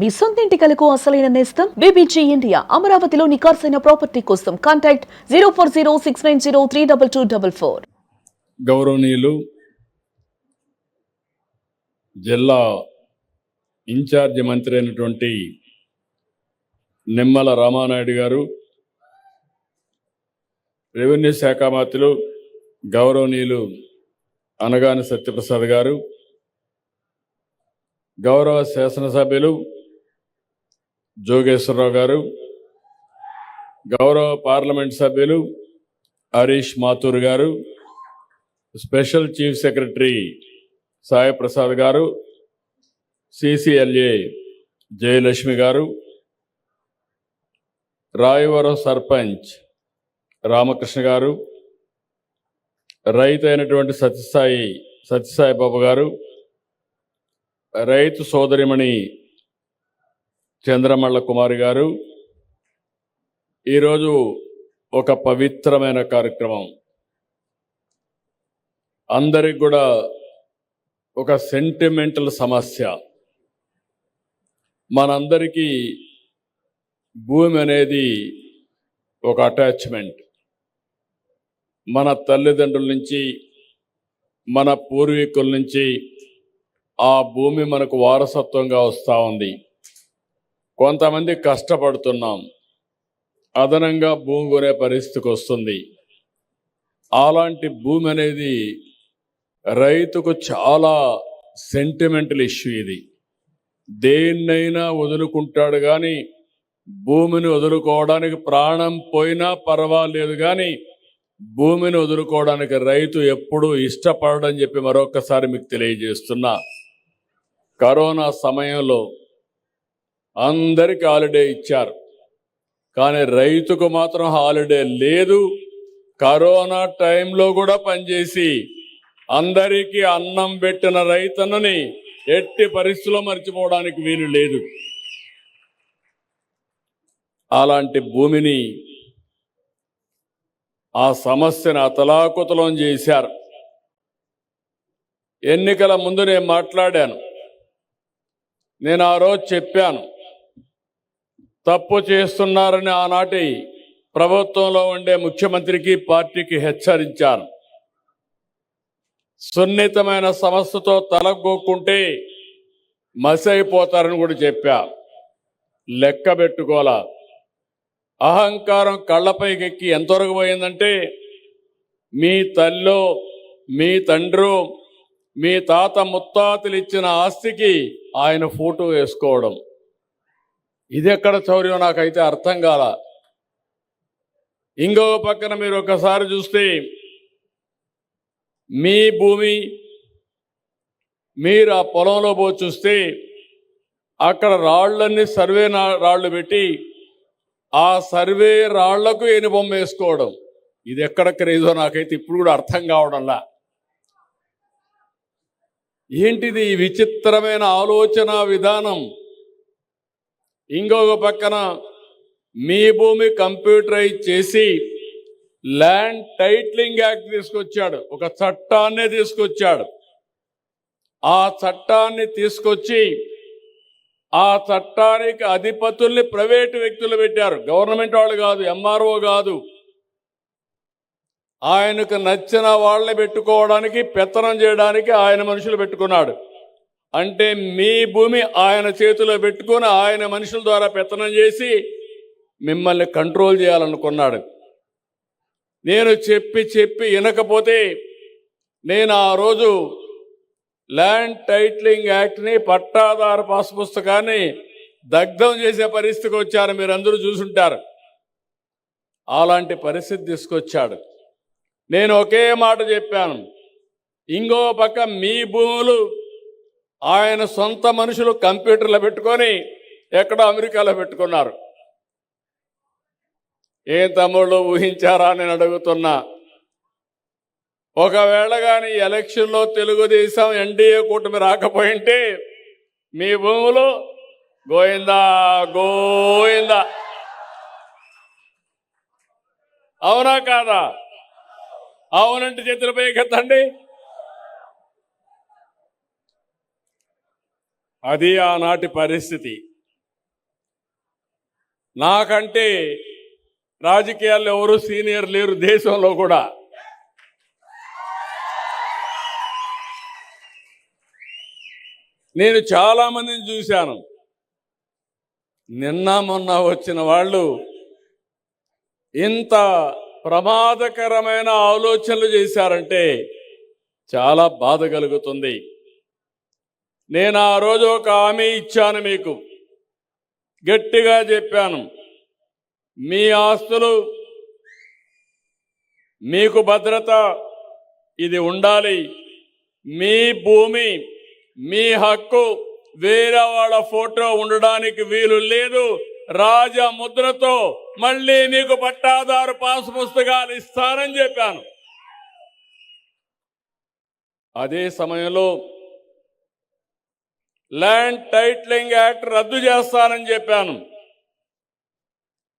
మీ సొంత ఇంటి కలకు అసలైన నేస్తం బీబీజీ ఇండియా. అమరావతిలో నికార్సైన ప్రాపర్టీ కోసం కాంటాక్ట్ 040690322244. గౌరవనీయులు జిల్లా ఇన్ఛార్జి మంత్రి అయినటువంటి నిమ్మల రామానాయుడు గారు, రెవెన్యూ శాఖ మంత్రులు గౌరవనీయులు అనగాని సత్యప్రసాద్ గారు, గౌరవ శాసనసభ్యులు జోగేశ్వరరావు గారు, గౌరవ పార్లమెంట్ సభ్యులు హరీష్ మాథూర్ గారు, special chief secretary Sai Prasad గారు, సిసిఎల్ఏ జయలక్ష్మి గారు, రాయవరం సర్పంచ్ రామకృష్ణ గారు, రైతు అయినటువంటి సత్యసాయి బాబు గారు, రైతు సోదరిమణి చంద్రమల్ల కుమారి గారు, ఈరోజు ఒక పవిత్రమైన కార్యక్రమం. అందరికి కూడా ఒక సెంటిమెంటల్ సమస్య. మనందరికీ భూమి అనేది ఒక అటాచ్మెంట్. మన తల్లిదండ్రుల నుంచి, మన పూర్వీకుల నుంచి ఆ భూమి మనకు వారసత్వంగా వస్తూ ఉంది. కొంతమంది కష్టపడుతున్నాం, అదనంగా భూమి కొనే పరిస్థితికి వస్తుంది. అలాంటి భూమి అనేది రైతుకు చాలా సెంటిమెంటల్ ఇష్యూ. ఇది దేన్నైనా వదులుకుంటాడు, కానీ భూమిని వదులుకోవడానికి ప్రాణం పోయినా పర్వాలేదు, కానీ భూమిని వదులుకోవడానికి రైతు ఎప్పుడూ ఇష్టపడని చెప్పి మరొకసారి మీకు తెలియజేస్తున్నా. కరోనా సమయంలో అందరికీ హాలిడే ఇచ్చారు, కానీ రైతుకు మాత్రం హాలిడే లేదు. కరోనా టైంలో కూడా పనిచేసి అందరికీ అన్నం పెట్టిన రైతన్నని ఎట్టి పరిస్థితుల్లో మర్చిపోవడానికి వీలు లేదు. అలాంటి భూమిని, ఆ సమస్యను అతలాకుతలం చేశారు. ఎన్నికల ముందు నేను మాట్లాడాను. నేను ఆ రోజు చెప్పాను, తప్పు చేస్తున్నారని ఆనాటి ప్రభుత్వంలో ఉండే ముఖ్యమంత్రికి, పార్టీకి హెచ్చరించాను. సున్నితమైన సమస్యతో తలగొక్కుంటే మసైపోతారని కూడా చెప్పా. లెక్క పెట్టుకోవాలా. అహంకారం కళ్ళపైకెక్కి ఎంతవరకు పోయిందంటే, మీ తల్లో, మీ తండ్రో, మీ తాత ముత్తాతలు ఇచ్చిన ఆస్తికి ఆయన ఫోటో వేసుకోవడం. ఇది ఎక్కడ చౌర్యం నాకైతే అర్థం కాల. ఇంకో పక్కన మీరు ఒకసారి చూస్తే, మీ భూమి మీరు ఆ పొలంలో పోయి చూస్తే అక్కడ రాళ్లన్నీ సర్వే రాళ్లు పెట్టి ఆ సర్వే రాళ్లకు ఎనుబొమ్మ వేసుకోవడం. ఇది ఎక్కడ క్రేజో నాకైతే ఇప్పుడు కూడా అర్థం కావడంలా. ఏంటిది ఈ విచిత్రమైన ఆలోచన విధానం? ఇంకొక పక్కన మీ భూమి కంప్యూటరైజ్ చేసి ల్యాండ్ టైటిలింగ్ యాక్ట్ తీసుకొచ్చాడు, ఒక చట్టాన్నే తీసుకొచ్చాడు. ఆ చట్టాన్ని తీసుకొచ్చి ఆ చట్టానికి అధిపతుల్ని ప్రైవేటు వ్యక్తులు పెట్టారు, గవర్నమెంట్ వాళ్ళు కాదు, ఎంఆర్ఓ కాదు. ఆయనకు నచ్చిన వాళ్ళని పెట్టుకోవడానికి, పెత్తనం చేయడానికి ఆయన మనుషులు పెట్టుకున్నాడు. అంటే మీ భూమి ఆయన చేతిలో పెట్టుకుని ఆయన మనుషుల ద్వారా పెత్తనం చేసి మిమ్మల్ని కంట్రోల్ చేయాలనుకున్నాడు. నేను చెప్పి వినకపోతే నేను ఆ రోజు ల్యాండ్ టైటిలింగ్ యాక్ట్ని, పట్టాదారు పాస్ పుస్తకాన్ని దగ్ధం చేసే పరిస్థితికి వచ్చారు. మీరు అందరూ చూసుంటారు. అలాంటి పరిస్థితి తీసుకొచ్చాడు. నేను ఒకే మాట చెప్పాను, ఇంకో పక్క మీ భూములు ఆయన సొంత మనుషులు కంప్యూటర్లో పెట్టుకొని ఎక్కడో అమెరికాలో పెట్టుకున్నారు. ఏం తమ్ముళ్ళు ఊహించారా నేను అడుగుతున్నా. ఒకవేళ కానీ ఎలక్షన్లో తెలుగుదేశం ఎన్డీఏ కూటమి రాకపోయింటే మీ భూములు గోయిందా గోయిందా. అవునా కాదా? అవునంటే చేతులపై ఎత్తండి. అది ఆనాటి పరిస్థితి. నాకంటే రాజకీయాల్లో ఎవరు సీనియర్ లేరు దేశంలో కూడా. నేను చాలా మందిని చూశాను. నిన్న మొన్న వచ్చిన వాళ్ళు ఇంత ప్రమాదకరమైన ఆలోచనలు చేశారంటే చాలా బాధ కలుగుతుంది. నేను ఆ రోజు ఒక హామీ ఇచ్చాను, మీకు గట్టిగా చెప్పాను, మీ ఆస్తులు మీకు భద్రత ఇది ఉండాలి, మీ భూమి మీ హక్కు వేరే వాళ్ళ ఫోటో ఉండడానికి వీలు లేదు, రాజముద్రతో మళ్ళీ మీకు పట్టాదారు పాసు పుస్తకాలు ఇస్తానని చెప్పాను. అదే సమయంలో ల్యాండ్ టైటిలింగ్ యాక్ట్ రద్దు చేస్తానని చెప్పాను.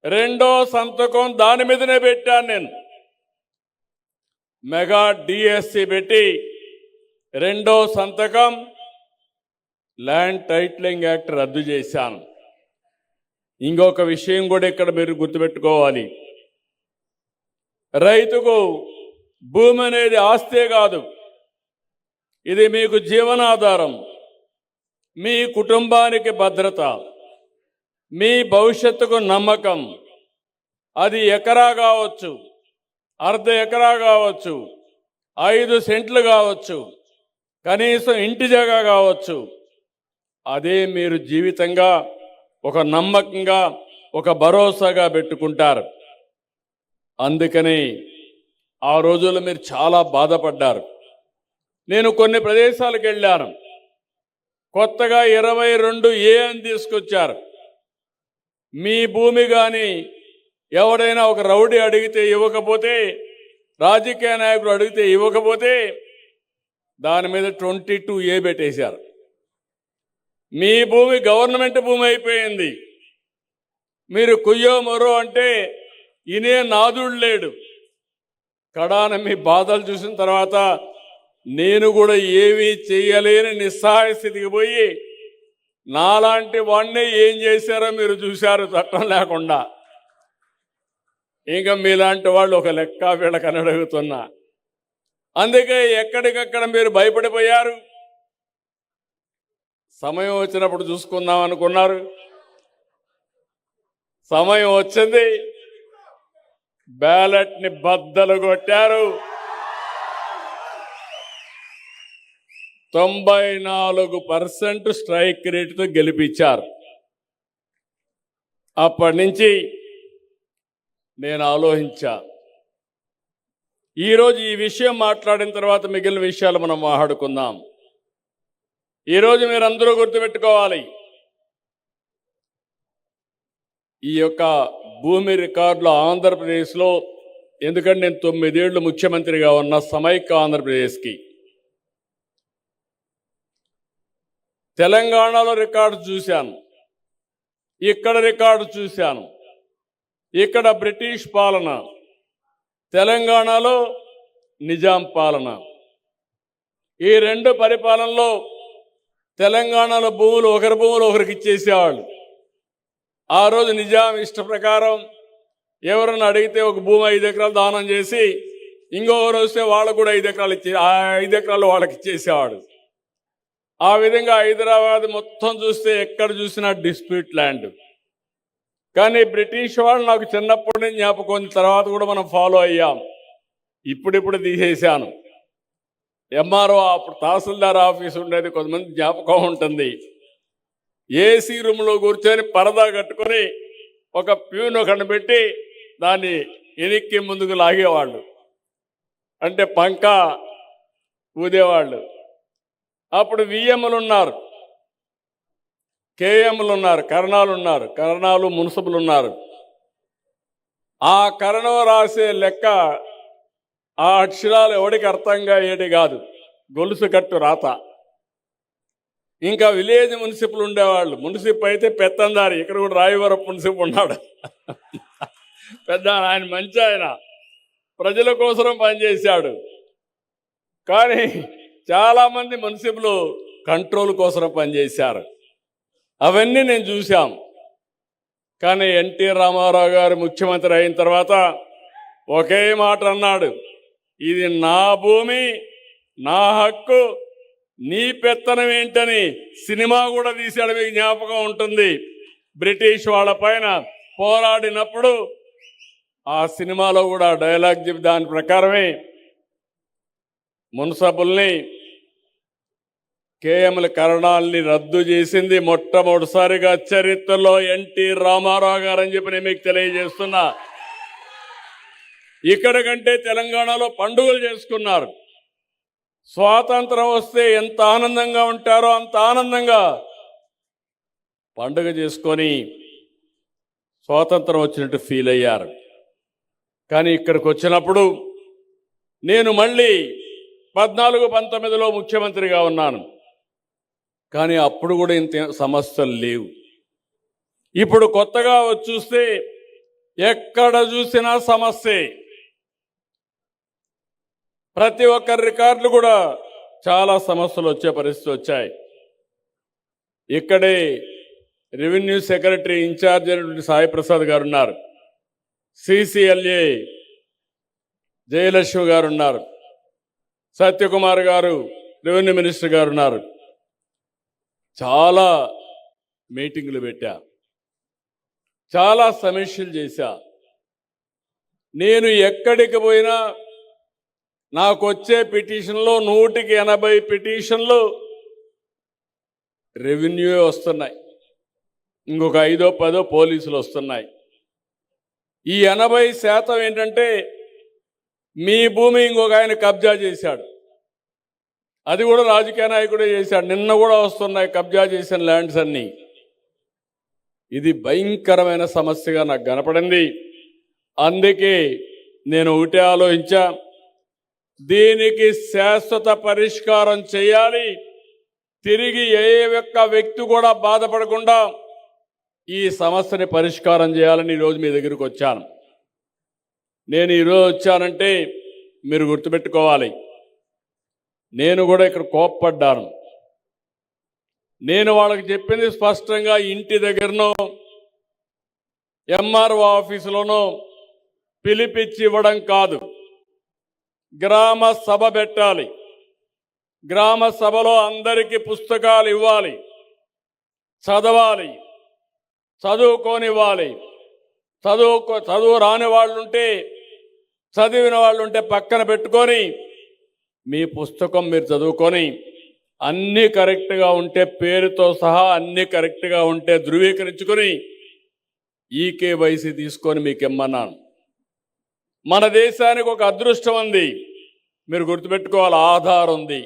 రెండో సంతకం దాని మీదనే పెట్టాను. నేను మెగా డిఎస్సి పెట్టి రెండో సంతకం ల్యాండ్ టైటిలింగ్ యాక్ట్ రద్దు చేశాను. ఇంకొక విషయం కూడా ఇక్కడ మీరు గుర్తుపెట్టుకోవాలి. రైతుకు భూమి అనేది ఆస్తే కాదు, ఇది మీకు జీవనాధారం, మీ కుటుంబానికి భద్రత, మీ భవిష్యత్తుకు నమ్మకం. అది ఎకరా కావచ్చు, అర్ధ ఎకరా కావచ్చు, 5 సెంట్లు కావచ్చు, కనీసం ఇంటి జాగా కావచ్చు. అదే మీరు జీవితంగా ఒక నమ్మకంగా ఒక భరోసాగా పెట్టుకుంటారు. అందుకని ఆ రోజుల్లో మీరు చాలా బాధపడ్డారు. నేను కొన్ని ప్రదేశాలకు వెళ్ళాను. కొత్తగా 22A అని తీసుకొచ్చారు. మీ భూమి కానీ ఎవడైనా ఒక రౌడీ అడిగితే ఇవ్వకపోతే, రాజకీయ నాయకుడు అడిగితే ఇవ్వకపోతే దాని మీద 22A పెట్టేశారు. మీ భూమి గవర్నమెంట్ భూమి అయిపోయింది. మీరు కుయ్యో మొరో అంటే ఇనే నాదుడు లేడు. కడాన మీ బాధలు చూసిన తర్వాత నేను కూడా ఏమీ చేయలేని నిస్సహాయ స్థితికి పోయి నాలాంటి వాడిని ఏం చేశారో మీరు చూశారు, చట్టం లేకుండా. ఇంకా మీలాంటి వాళ్ళు ఒక లెక్క వీళ్ళకని అడుగుతున్నా. అందుకే ఎక్కడికక్కడ మీరు భయపడిపోయారు. సమయం వచ్చినప్పుడు చూసుకుందాం అనుకున్నారు. సమయం వచ్చింది, బ్యాలెట్ని బద్దలు కొట్టారు. 94% స్ట్రైక్ రేటుతో గెలిపించారు. అప్పటి నుంచి నేను ఆలోచించా, ఈరోజు ఈ విషయం మాట్లాడిన తర్వాత మిగిలిన విషయాలు మనం మాట్లాడుకుందాం. ఈరోజు మీరందరూ గుర్తుపెట్టుకోవాలి, ఈ యొక్క భూమి రికార్డులో ఆంధ్రప్రదేశ్లో, ఎందుకంటే నేను 9 ఏళ్ళు ముఖ్యమంత్రిగా ఉన్న సమైక్య ఆంధ్రప్రదేశ్కి, తెలంగాణలో రికార్డు చూశాను, ఇక్కడ రికార్డు చూశాను. ఇక్కడ బ్రిటిష్ పాలన, తెలంగాణలో నిజాం పాలన. ఈ రెండు పరిపాలనలో తెలంగాణలో భూములు ఒకరి భూములు ఒకరికి ఇచ్చేసేవాళ్ళు. ఆ రోజు నిజాం ఇష్ట ప్రకారం ఎవరన్నా అడిగితే ఒక భూమి 5 ఎకరాలు దానం చేసి ఇంకొకరు వస్తే వాళ్ళకు కూడా 5 ఎకరాలు ఇచ్చే, ఆ 5 ఎకరాలు వాళ్ళకి ఇచ్చేసేవాడు. ఆ విధంగా హైదరాబాద్ మొత్తం చూస్తే ఎక్కడ చూసినా డిస్ప్యూట్ ల్యాండ్. కానీ బ్రిటిష్ వాళ్ళు నాకు చిన్నప్పటి నుంచి జ్ఞాపకం, తర్వాత కూడా మనం ఫాలో అయ్యాం. ఇప్పుడిప్పుడు తీసేశాను. ఎంఆర్ఓ, అప్పుడు తహసీల్దార్ ఆఫీస్ ఉండేది, కొంతమంది జ్ఞాపకం ఉంటుంది. ఏసీ రూమ్లో కూర్చొని పరదా కట్టుకొని ఒక ప్యూను కనిపెట్టి దాన్ని ఎనిక్కి ముందుకు లాగేవాళ్ళు, అంటే పంక ఊదేవాళ్ళు. అప్పుడు విఎంలు ఉన్నారు, కేఎంలు ఉన్నారు, కరణాలు ఉన్నారు, కరణాలు మున్సిపల్ ఉన్నారు. ఆ కరణం రాసే లెక్క ఆ అక్షరాలు ఎవడికి అర్థంగా ఏటి కాదు, గొలుసు కట్టు రాత. ఇంకా విలేజ్ మున్సిపల్ ఉండేవాళ్ళు. మున్సిపల్ అయితే పెత్తందారి, ఇక్కడ కూడా రాయవరం మున్సిపల్ ఉన్నాడు పెద్ద ఆయన, మంచి ఆయన, ప్రజల కోసం పనిచేశాడు. కానీ చాలామంది మున్సిపల్ కంట్రోల్ కోసం పనిచేశారు. అవన్నీ నేను చూశాం. కానీ ఎన్టీ రామారావు గారు ముఖ్యమంత్రి అయిన తర్వాత ఒకే మాట అన్నాడు, ఇది నా భూమి, నా హక్కు, నీ పెత్తనం ఏంటని సినిమా కూడా తీశాడు. మీకు జ్ఞాపకం ఉంటుంది. బ్రిటిష్ వాళ్ళ పైన పోరాడినప్పుడు ఆ సినిమాలో కూడా డైలాగ్ చెప్పి దాని ప్రకారమే మున్సబుల్ని కేఎంల కరణాల్ని రద్దు చేసింది మొట్టమొదటిసారిగా చరిత్రలో ఎన్టీ రామారావు గారు అని చెప్పి నేను మీకు తెలియజేస్తున్నా. ఇక్కడ కంటే తెలంగాణలో పండుగలు చేసుకున్నారు. స్వాతంత్రం వస్తే ఎంత ఆనందంగా ఉంటారో అంత ఆనందంగా పండుగ చేసుకొని స్వాతంత్రం వచ్చినట్టు ఫీల్ అయ్యారు. కానీ ఇక్కడికి వచ్చినప్పుడు నేను మళ్ళీ 14-19లో ముఖ్యమంత్రిగా ఉన్నాను. కానీ అప్పుడు కూడా ఇంత సమస్యలు లేవు. ఇప్పుడు కొత్తగా వచ్చి చూస్తే ఎక్కడ చూసినా సమస్యే. ప్రతి ఒక్కరి రికార్డులు కూడా చాలా సమస్యలు వచ్చే పరిస్థితి వచ్చాయి. ఇక్కడే రెవెన్యూ సెక్రటరీ ఇన్ఛార్జ్ అయినటువంటి సాయి ప్రసాద్ గారు ఉన్నారు, సిసిఎల్ఏ జయలక్ష్మి గారు ఉన్నారు, సత్యకుమార్ గారు రెవెన్యూ మినిస్టర్ గారు ఉన్నారు. చాలా మీటింగులు పెట్టా, చాలా సమీక్షలు చేశా. నేను ఎక్కడికి పోయినా నాకు వచ్చే పిటిషన్లో 180 పిటిషన్లు రెవెన్యూ వస్తున్నాయి, ఇంకొక 5-10 పోలీసులు వస్తున్నాయి. ఈ 80% ఏంటంటే మీ భూమి ఇంకొక ఆయన కబ్జా చేశాడు, అది కూడా రాజకీయ నాయకుడే చేశాడు. నిన్న కూడా వస్తున్నాయి కబ్జా చేసిన ల్యాండ్స్ అన్నీ. ఇది భయంకరమైన సమస్యగా నాకు కనపడింది. అందుకే నేను ఒకటే ఆలోచించా, దీనికి శాశ్వత పరిష్కారం చేయాలి. తిరిగి ఏ ఒక్క వ్యక్తి కూడా బాధపడకుండా ఈ సమస్యని పరిష్కారం చేయాలని ఈరోజు మీ దగ్గరికి వచ్చాను. నేను ఈరోజు వచ్చానంటే మీరు గుర్తుపెట్టుకోవాలి, నేను కూడా ఇక్కడ కోప్పడ్డాను. నేను వాళ్ళకి చెప్పింది స్పష్టంగా, ఇంటి దగ్గరనో ఎంఆర్ఓ ఆఫీసులోనో పిలిపిచ్చి ఇవ్వడం కాదు, గ్రామ సభ పెట్టాలి. గ్రామ సభలో అందరికీ పుస్తకాలు ఇవ్వాలి, చదవాలి, చదువుకోనివ్వాలి. చదువు రాని వాళ్ళుంటే, చదివిన వాళ్ళుంటే పక్కన పెట్టుకొని మీ పుస్తకం మీరు చదువుకొని అన్నీ కరెక్ట్గా ఉంటే, పేరుతో సహా అన్నీ కరెక్ట్గా ఉంటే ధృవీకరించుకొని ఈకేవైసీ తీసుకొని మీకు ఇమ్మన్నాను. మన దేశానికి ఒక అదృష్టం ఉంది, మీరు గుర్తుపెట్టుకోవాలి, ఆధార్ ఉంది.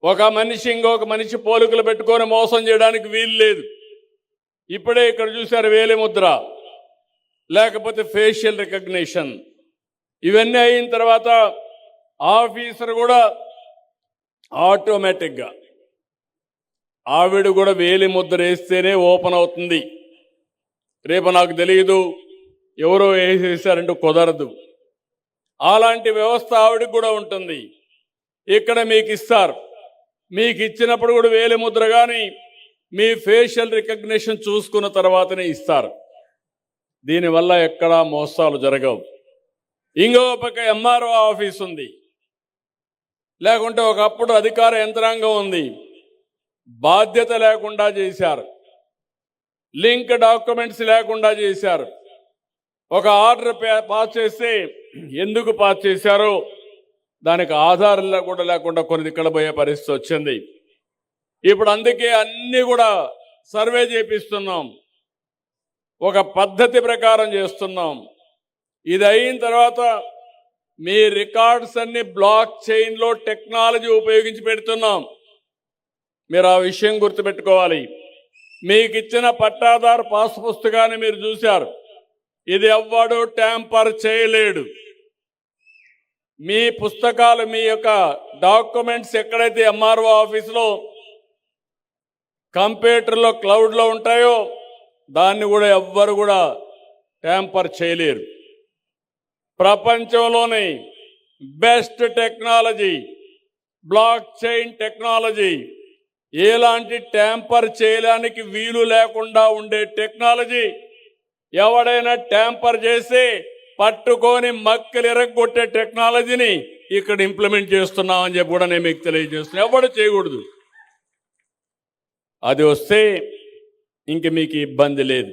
ఒక మనిషి ఇంకొక మనిషి పోలికలు పెట్టుకొని మోసం చేయడానికి వీలు లేదు. ఇప్పుడే ఇక్కడ చూశారు వేలిముద్ర, లేకపోతే ఫేషియల్ రికగ్నిషన్. ఇవన్నీ అయిన తర్వాత ఆఫీసర్ కూడా ఆటోమేటిక్గా ఆవిడ కూడా వేలిముద్ర వేస్తేనే ఓపెన్ అవుతుంది. రేపు నాకు తెలియదు ఎవరో వేసేసారంటూ కుదరదు. అలాంటి వ్యవస్థ ఆవిడకి కూడా ఉంటుంది. ఇక్కడ మీకు ఇస్తారు, మీకు ఇచ్చినప్పుడు కూడా వేలిముద్ర కానీ మీ ఫేషియల్ రికగ్నిషన్ చూసుకున్న తర్వాతనే ఇస్తారు. దీనివల్ల ఎక్కడా మోసాలు జరగవు. ఇంకో పక్క ఎంఆర్ఓ ఆఫీస్ ఉంది, లేకుంటే ఒకప్పుడు అధికార యంత్రాంగం ఉంది, బాధ్యత లేకుండా చేశారు, లింక్ డాక్యుమెంట్స్ లేకుండా చేశారు. ఒక ఆర్డర్ పాస్ చేస్తే ఎందుకు పాస్ చేశారో దానికి ఆధారాలు కూడా లేకుండా కొన్ని ఇక్కడ పోయే పరిస్థితి వచ్చింది. ఇప్పుడు అందుకే అన్నీ కూడా సర్వే చేపిస్తున్నాం, ఒక పద్ధతి ప్రకారం చేస్తున్నాం. ఇది అయిన తర్వాత మీ రికార్డ్స్ అన్ని బ్లాక్ చైన్లో టెక్నాలజీ ఉపయోగించి పెడుతున్నాం. మీరు ఆ విషయం గుర్తుపెట్టుకోవాలి. మీకు ఇచ్చిన పట్టాదారు పాస్ పుస్తకాన్ని మీరు చూశారు, ఇది ఎవ్వడూ ట్యాంపర్ చేయలేడు. మీ పుస్తకాలు, మీ యొక్క డాక్యుమెంట్స్ ఎక్కడైతే ఎంఆర్ఓ ఆఫీసులో కంప్యూటర్లో క్లౌడ్లో ఉంటాయో దాన్ని కూడా ఎవ్వరు కూడా ట్యాంపర్ చేయలేరు. ప్రపంచంలోని best technology block chain technology, ఎలాంటి ట్యాంపర్ చేయడానికి వీలు లేకుండా ఉండే టెక్నాలజీ ఎవడైనా ట్యాంపర్ చేసి పట్టుకొని మక్కలు ఎరగొట్టే టెక్నాలజీని ఇక్కడ ఇంప్లిమెంట్ చేస్తున్నామని చెప్పి కూడా నేను మీకు తెలియజేస్తున్నా. ఎవడు చేయకూడదు. అది వస్తే ఇంక మీకు ఇబ్బంది లేదు.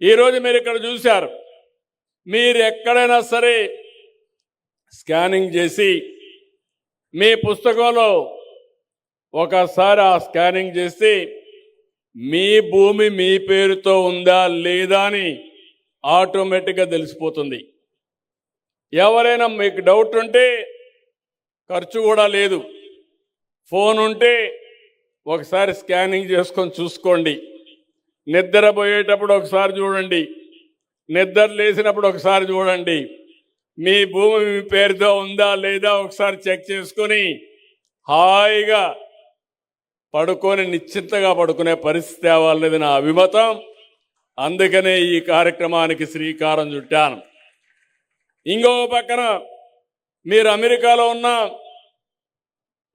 ఈరోజు మీరు ఇక్కడ చూశారు, మీరు ఎక్కడైనా సరే స్కానింగ్ చేసి మీ పుస్తకంలో ఒకసారి ఆ స్కానింగ్ చేస్తే మీ భూమి మీ పేరుతో ఉందా లేదా అని ఆటోమేటిక్గా తెలిసిపోతుంది. ఎవరైనా మీకు డౌట్ ఉంటే ఖర్చు కూడా లేదు. ఫోన్ ఉంటే ఒకసారి స్కానింగ్ చేసుకొని చూసుకోండి. నిద్రపోయేటప్పుడు ఒకసారి చూడండి, నిద్ర లేచినప్పుడు ఒకసారి చూడండి. మీ భూమి మీ పేరుతో ఉందా లేదా ఒకసారి చెక్ చేసుకొని హాయిగా పడుకొని నిశ్చింతగా పడుకునే పరిస్థితి తేవాలనేది నా అభిమతం. అందుకనే ఈ కార్యక్రమానికి శ్రీకారం చుట్టాను. ఇంకో పక్కన మీరు అమెరికాలో ఉన్నా,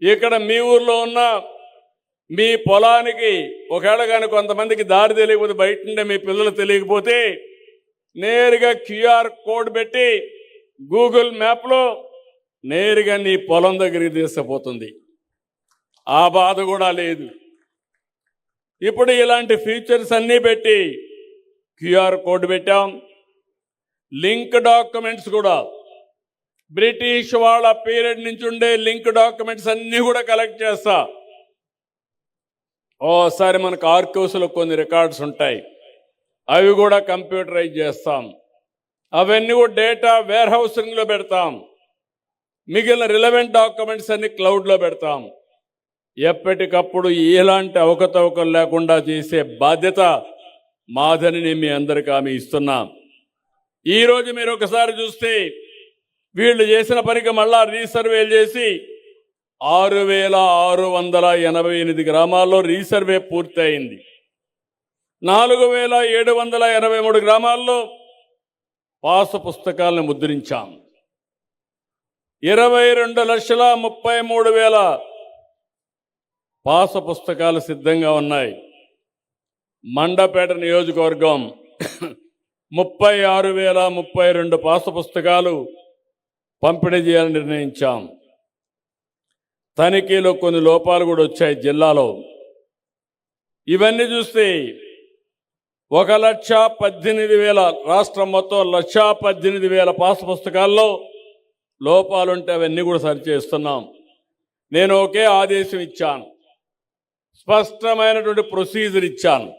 ఇక్కడ మీ ఊర్లో ఉన్నా, మీ పొలానికి ఒకవేళ కానీ కొంతమందికి దారి తెలియకపోతే, బయట నుండే మీ పిల్లలు తెలియకపోతే నేరుగా క్యూఆర్ కోడ్ పెట్టి గూగుల్ మ్యాప్లో నేరుగా నీ పొలం దగ్గరికి తీసుకుపోతుంది. ఆ బాధ కూడా లేదు. ఇప్పుడు ఇలాంటి ఫీచర్స్ అన్నీ పెట్టి క్యూఆర్ కోడ్ పెట్టాం. లింక్ డాక్యుమెంట్స్ కూడా బ్రిటిష్ వాళ్ళ పీరియడ్ నుంచి ఉండే లింక్ డాక్యుమెంట్స్ అన్నీ కూడా కలెక్ట్ చేస్తా. ఓసారి మనకు ఆర్కైవ్స్లో కొన్ని రికార్డ్స్ ఉంటాయి, అవి కూడా కంప్యూటరైజ్ చేస్తాం. అవన్నీ కూడా డేటా వేర్ హౌసింగ్లో పెడతాం. మిగిలిన రిలవెంట్ డాక్యుమెంట్స్ అన్ని క్లౌడ్లో పెడతాం. ఎప్పటికప్పుడు ఎలాంటి అవకతవకలు లేకుండా చేసే బాధ్యత మాదని నేను మీ అందరికీ హామీ ఇస్తున్నా. ఈరోజు మీరు ఒకసారి చూస్తే వీళ్ళు చేసిన పనికి మళ్ళా రీసర్వేలు చేసి 6,688 గ్రామాల్లో రీసర్వే పూర్తయింది. 4,783 గ్రామాల్లో పాసు పుస్తకాలను ముద్రించాం. 22,33,000 పాసు పుస్తకాలు సిద్ధంగా ఉన్నాయి. మండపేట నియోజకవర్గం 36,032 పాసు పుస్తకాలు పంపిణీ చేయాలని నిర్ణయించాం. తనిఖీలో కొన్ని లోపాలు కూడా వచ్చాయి జిల్లాలో. ఇవన్నీ చూస్తే 1,18,000 రాష్ట్రం మొత్తం 1,18,000 పాసు పుస్తకాల్లో లోపాలుంటే అవన్నీ కూడా సరిచేస్తున్నాం. నేను ఒకే ఆదేశం ఇచ్చాను, స్పష్టమైనటువంటి ప్రొసీజర్ ఇచ్చాను.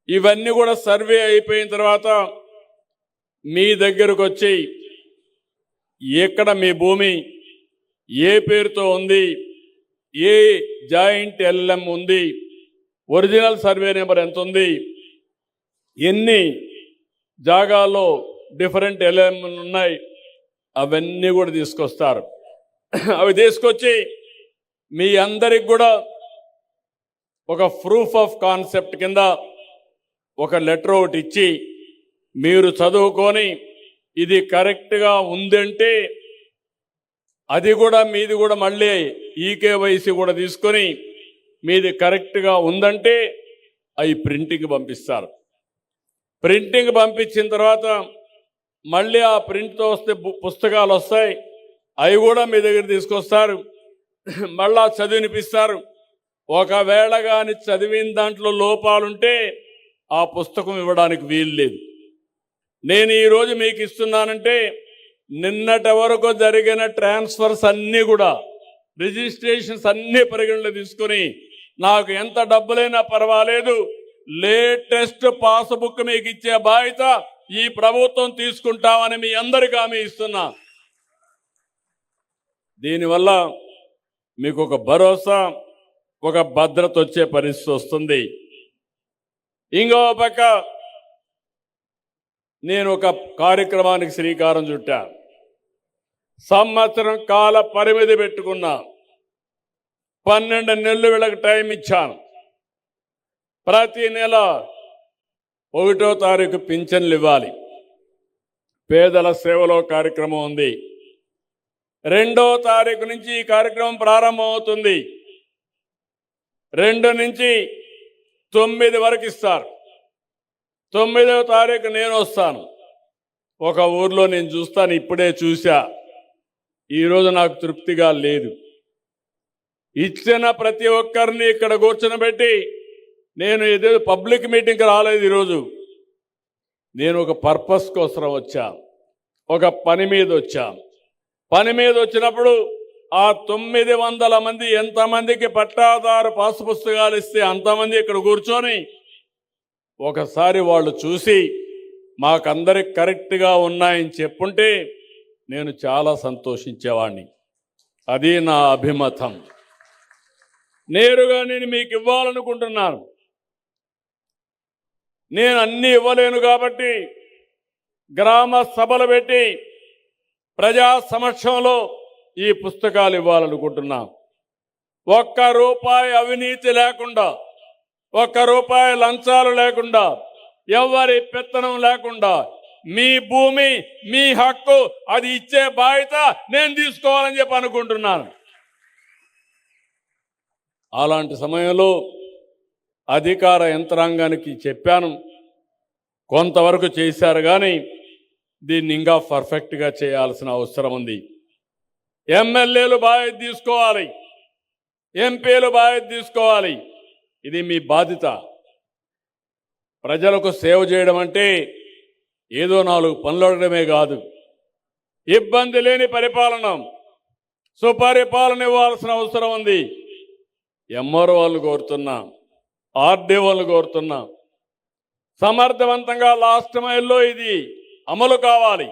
ఇవన్నీ కూడా సర్వే అయిపోయిన తర్వాత మీ దగ్గరకు వచ్చి ఎక్కడ మీ భూమి ఏ పేరుతో ఉంది, ఏ జాయింట్ ఎల్ఎం ఉంది, ఒరిజినల్ సర్వే నెంబర్ ఎంత ఉంది, ఎన్ని జాగాల్లో డిఫరెంట్ ఎల్ఎం ఉన్నాయి, అవన్నీ కూడా తీసుకొస్తారు. అవి తీసుకొచ్చి మీ అందరికి కూడా ఒక ప్రూఫ్ ఆఫ్ కాన్సెప్ట్ కింద ఒక లెటర్ ఒకటి ఇచ్చి మీరు చదువుకొని ఇది కరెక్ట్గా ఉందంటే అది కూడా మీది కూడా మళ్ళీ ఈకేవైసీ కూడా తీసుకొని మీది కరెక్ట్గా ఉందంటే అవి ప్రింటింగ్ పంపిస్తారు. ప్రింటింగ్ పంపించిన తర్వాత మళ్ళీ ఆ ప్రింట్తో వస్తే పుస్తకాలు వస్తాయి, అవి కూడా మీ దగ్గర తీసుకొస్తారు, మళ్ళా చదివినిపిస్తారు. ఒకవేళ కానీ చదివిన దాంట్లో లోపాలుంటే ఆ పుస్తకం ఇవ్వడానికి వీలు లేదు. నేను ఈరోజు మీకు ఇస్తున్నానంటే నిన్నటి వరకు జరిగిన ట్రాన్స్ఫర్స్ అన్నీ కూడా రిజిస్ట్రేషన్స్ అన్నీ పరిగణలో తీసుకొని నాకు ఎంత డబ్బులైనా పర్వాలేదు లేటెస్ట్ పాస్బుక్ మీకు ఇచ్చే బాధ్యత ఈ ప్రభుత్వం తీసుకుంటామని మీ అందరికీ హామీ ఇస్తున్నా. దీనివల్ల మీకు ఒక భరోసా, ఒక భద్రత వచ్చే పరిస్థితి వస్తుంది. ఇంకో పక్క నేను ఒక కార్యక్రమానికి శ్రీకారం చుట్టా. సంవత్సరం కాల పరిమితి పెట్టుకున్నా. 12 నెలలు వీళ్ళకి టైం ఇచ్చాను. ప్రతి నెల 1వ తారీఖు పింఛన్లు ఇవ్వాలి. పేదల సేవలో కార్యక్రమం ఉంది. 2వ తారీఖు నుంచి ఈ కార్యక్రమం ప్రారంభమవుతుంది. 2 నుంచి 9 వరకు ఇస్తారు. 9వ తారీఖు నేను వస్తాను. ఒక ఊర్లో నేను చూస్తాను, ఇప్పుడే చూశా. ఈరోజు నాకు తృప్తిగా లేదు. ఇచ్చిన ప్రతి ఒక్కరిని ఇక్కడ కూర్చొనబెట్టి, నేను ఏదో పబ్లిక్ మీటింగ్కి రాలేదు ఈరోజు. నేను ఒక పర్పస్ కోసం వచ్చా, ఒక పని మీద వచ్చా. పని మీద వచ్చినప్పుడు ఆ 900 మంది ఎంతమందికి పట్టాదారు పాసు పుస్తకాలు ఇస్తే అంతమంది ఇక్కడ కూర్చొని ఒకసారి వాళ్ళు చూసి మాకందరికి కరెక్ట్గా ఉన్నాయని చెప్పుంటే నేను చాలా సంతోషించేవాడిని. అది నా అభిమతం. నేరుగా నేను మీకు ఇవ్వాలనుకుంటున్నాను. నేను అన్నీ ఇవ్వలేను కాబట్టి గ్రామ సభలు పెట్టి ప్రజా సమక్షంలో ఈ పుస్తకాలు ఇవ్వాలనుకుంటున్నా. ₹1 అవినీతి లేకుండా, ₹1 లంచాలు లేకుండా, ఎవరి పెత్తనం లేకుండా, మీ భూమి మీ హక్కు, అది ఇచ్చే బాధ్యత నేను తీసుకోవాలని చెప్పి అనుకుంటున్నాను. అలాంటి సమయంలో అధికార యంత్రాంగానికి చెప్పాను, కొంతవరకు చేశారు, కానీ దీన్ని ఇంకా పర్ఫెక్ట్గా చేయాల్సిన అవసరం ఉంది. ఎమ్మెల్యేలు బాధ్యత తీసుకోవాలి, ఎంపీలు బాధ్యత తీసుకోవాలి. ఇది మీ బాధ్యత. ప్రజలకు సేవ చేయడం అంటే ఏదో 4 పనులు అడగడమే కాదు. ఇబ్బంది లేని పరిపాలన, సుపరిపాలన ఇవ్వాల్సిన అవసరం ఉంది. ఎంఆర్ఓ వాళ్ళు కోరుతున్నా, ఆర్డీ వాళ్ళు కోరుతున్నా, సమర్థవంతంగా లాస్ట్ మైల్లో ఇది అమలు కావాలి.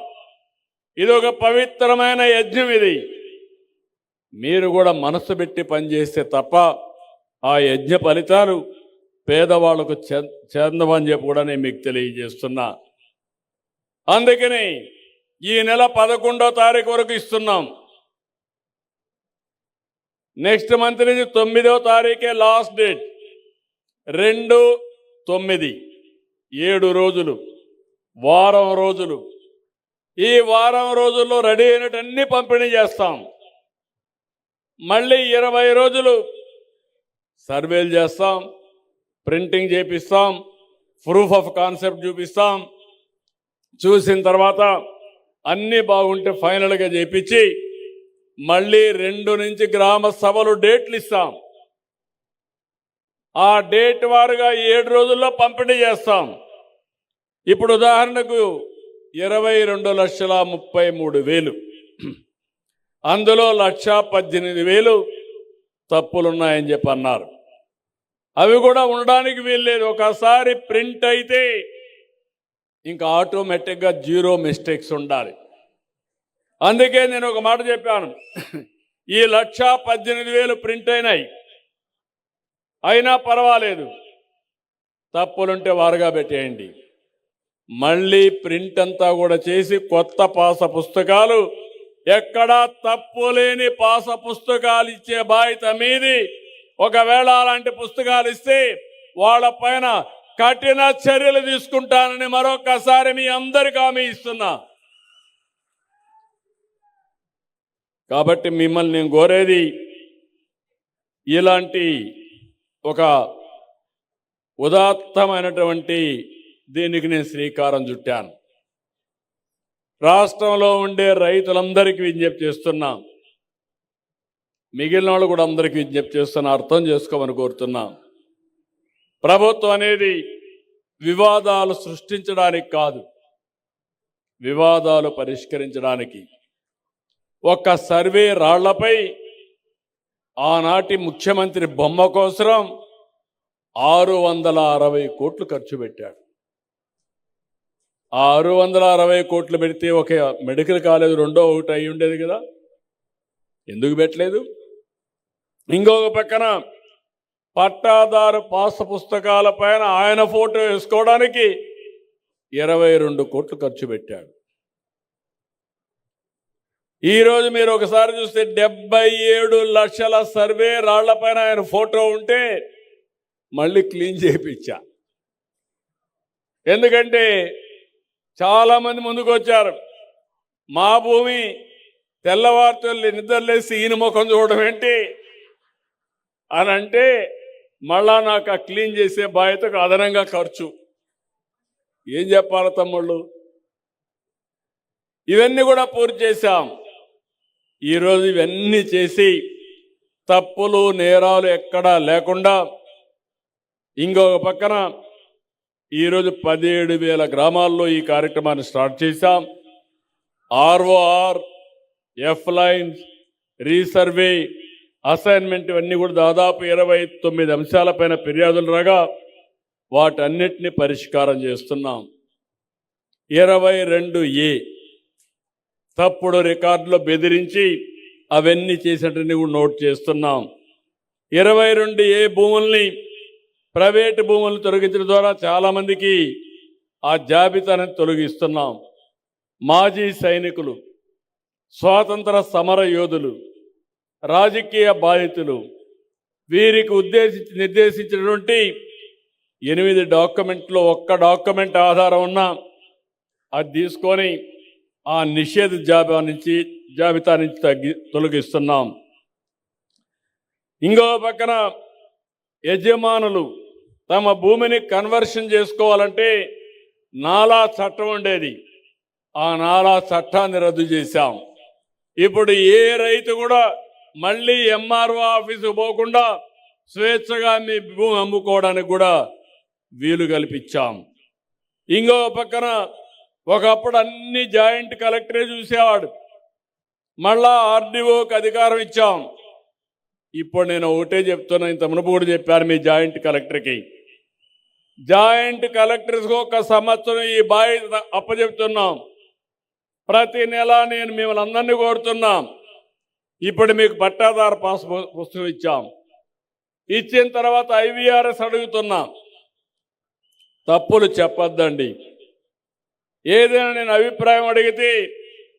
ఇది ఒక పవిత్రమైన యజ్ఞం. ఇది మీరు కూడా మనసు పెట్టి పనిచేస్తే తప్ప ఆ యజ్ఞ ఫలితాలు పేదవాళ్లకు చెందవని చెప్పి కూడా నేను మీకు తెలియజేస్తున్నా. అందుకని ఈ నెల 11వ తారీఖు వరకు ఇస్తున్నాం. నెక్స్ట్ మంత్ నుంచి 9వ తారీఖే లాస్ట్ డేట్. 2, 9 7 రోజులు, వారం రోజులు. ఈ వారం రోజుల్లో రెడీ అయినటన్నీ పంపిణీ చేస్తాం. మళ్ళీ 20 రోజులు సర్వేలు చేస్తాం, ప్రింటింగ్ చేపిస్తాం, ప్రూఫ్ ఆఫ్ కాన్సెప్ట్ చూపిస్తాం. చూసిన తర్వాత అన్నీ బాగుంటే ఫైనల్గా చేపించి మళ్ళీ 2 నుంచి గ్రామ సభలు డేట్లు ఇస్తాం. ఆ డేట్ వారుగా 7 రోజుల్లో పంపిణీ చేస్తాం. ఇప్పుడు ఉదాహరణకు 22,33,000, అందులో 1,18,000 తప్పులున్నాయని చెప్పి అన్నారు. అవి కూడా ఉండడానికి వీల్లేదు. ఒకసారి ప్రింట్ అయితే ఇంకా ఆటోమేటిక్గా 0 మిస్టేక్స్ ఉండాలి. అందుకే నేను ఒక మాట చెప్పాను, ఈ 1,18,000 ప్రింట్ అయినా పర్వాలేదు, తప్పులుంటే వారుగా పెట్టేయండి. మళ్ళీ ప్రింట్ అంతా కూడా చేసి కొత్త పాస పుస్తకాలు, ఎక్కడా తప్పు లేని పాస పుస్తకాలు ఇచ్చే బాధ్యత మీది. ఒకవేళ అలాంటి పుస్తకాలు ఇస్తే వాళ్ళ పైన కఠిన చర్యలు తీసుకుంటానని మరొకసారి మీ అందరికీ హామీ ఇస్తున్నా. కాబట్టి మిమ్మల్ని నేను కోరేది, ఇలాంటి ఒక ఉదాత్తమైనటువంటి దీనికి నేను శ్రీకారం చుట్టాను. రాష్ట్రంలో ఉండే రైతులందరికీ విజ్ఞప్తి చేస్తున్నాం, మిగిలిన వాళ్ళు కూడా అందరికీ విజ్ఞప్తి చేస్తున్నా, అర్థం చేసుకోమని కోరుతున్నాం. ప్రభుత్వం అనేది వివాదాలు సృష్టించడానికి కాదు, వివాదాలు పరిష్కరించడానికి. ఒక్క సర్వే రాళ్లపై ఆనాటి ముఖ్యమంత్రి బొమ్మ కోసం 660 కోట్లు ఖర్చు పెట్టాడు. ఆ 660 కోట్లు పెడితే ఒక మెడికల్ కాలేజ్ రెండో ఒకటి అయి ఉండేది కదా, ఎందుకు పెట్టలేదు? ఇంకొక పక్కన పట్టాదారు పాస్ పుస్తకాల పైన ఆయన ఫోటో వేసుకోవడానికి 22 కోట్లు ఖర్చు పెట్టాడు. ఈరోజు మీరు ఒకసారి చూస్తే 77 లక్షల సర్వే రాళ్లపైన ఆయన ఫోటో ఉంటే మళ్ళీ క్లీన్ చేయించా. ఎందుకంటే చాలామంది ముందుకు వచ్చారు, మా భూమి తెల్లవారితో నిద్రలేసి ఈయన ముఖం చూడడం ఏంటి అని అంటే, మళ్ళా నాకు ఆ క్లీన్ చేసే బాధ్యతకు అదనంగా ఖర్చు. ఏం చెప్పాలి తమ్ముళ్ళు? ఇవన్నీ కూడా పూర్తి చేశాం. ఈరోజు ఇవన్నీ చేసి తప్పులు నేరాలు ఎక్కడా లేకుండా ఇంకొక పక్కన ఈరోజు 17,000 గ్రామాల్లో ఈ కార్యక్రమాన్ని స్టార్ట్ చేశాం. ROR, F lines, resurvey, assignment ఇవన్నీ కూడా దాదాపు 29 అంశాలపైన ఫిర్యాదులు రాగా వాటన్నిటిని పరిష్కారం చేస్తున్నాం. 22A తప్పుడు రికార్డులో బెదిరించి అవన్నీ చేసేటన్ని కూడా నోట్ చేస్తున్నాం. 22A భూముల్ని, ప్రైవేటు భూములను తొలగించడం ద్వారా చాలామందికి ఆ జాబితాను తొలగిస్తున్నాం. మాజీ సైనికులు, స్వాతంత్ర సమర యోధులు, రాజకీయ బాధితులు, వీరికి నిర్దేశించినటువంటి 8 డాక్యుమెంట్లో ఒక్క డాక్యుమెంట్ ఆధారం ఉన్నా అది తీసుకొని ఆ నిషేధ జాబితా నుంచి తొలగిస్తున్నాం. ఇంకో పక్కన యజమానులు తమ భూమిని కన్వర్షన్ చేసుకోవాలంటే నాలా చట్టం ఉండేది. ఆ నాలా చట్టాన్ని రద్దు చేశాం. ఇప్పుడు ఏ రైతు కూడా మళ్ళీ ఎంఆర్ఓ ఆఫీసుకు పోకుండా స్వేచ్ఛగా మీ భూమి అమ్ముకోవడానికి కూడా వీలు కల్పించాం. ఇంకో పక్కన ఒకప్పుడు అన్ని జాయింట్ కలెక్టరే చూసేవాడు, మళ్ళా ఆర్డీఓకి అధికారం ఇచ్చాం. ఇప్పుడు నేను ఒకటే చెప్తున్నా, ఇంత మునుపు కూడా చెప్పాను మీ జాయింట్ కలెక్టర్కి, జాయింట్ కలెక్టర్స్కి 1 సంవత్సరం ఈ బాధ్యత అప్పచెప్తున్నాం. ప్రతి నెల నేను మిమ్మల్ని అందరినీ కోరుతున్నాం. ఇప్పుడు మీకు పట్టాదారు పాస్ పుస్తకం ఇచ్చాం. ఇచ్చిన తర్వాత IVRS అడుగుతున్నాం. తప్పులు చెప్పొద్దండి. ఏదైనా నేను అభిప్రాయం అడిగితే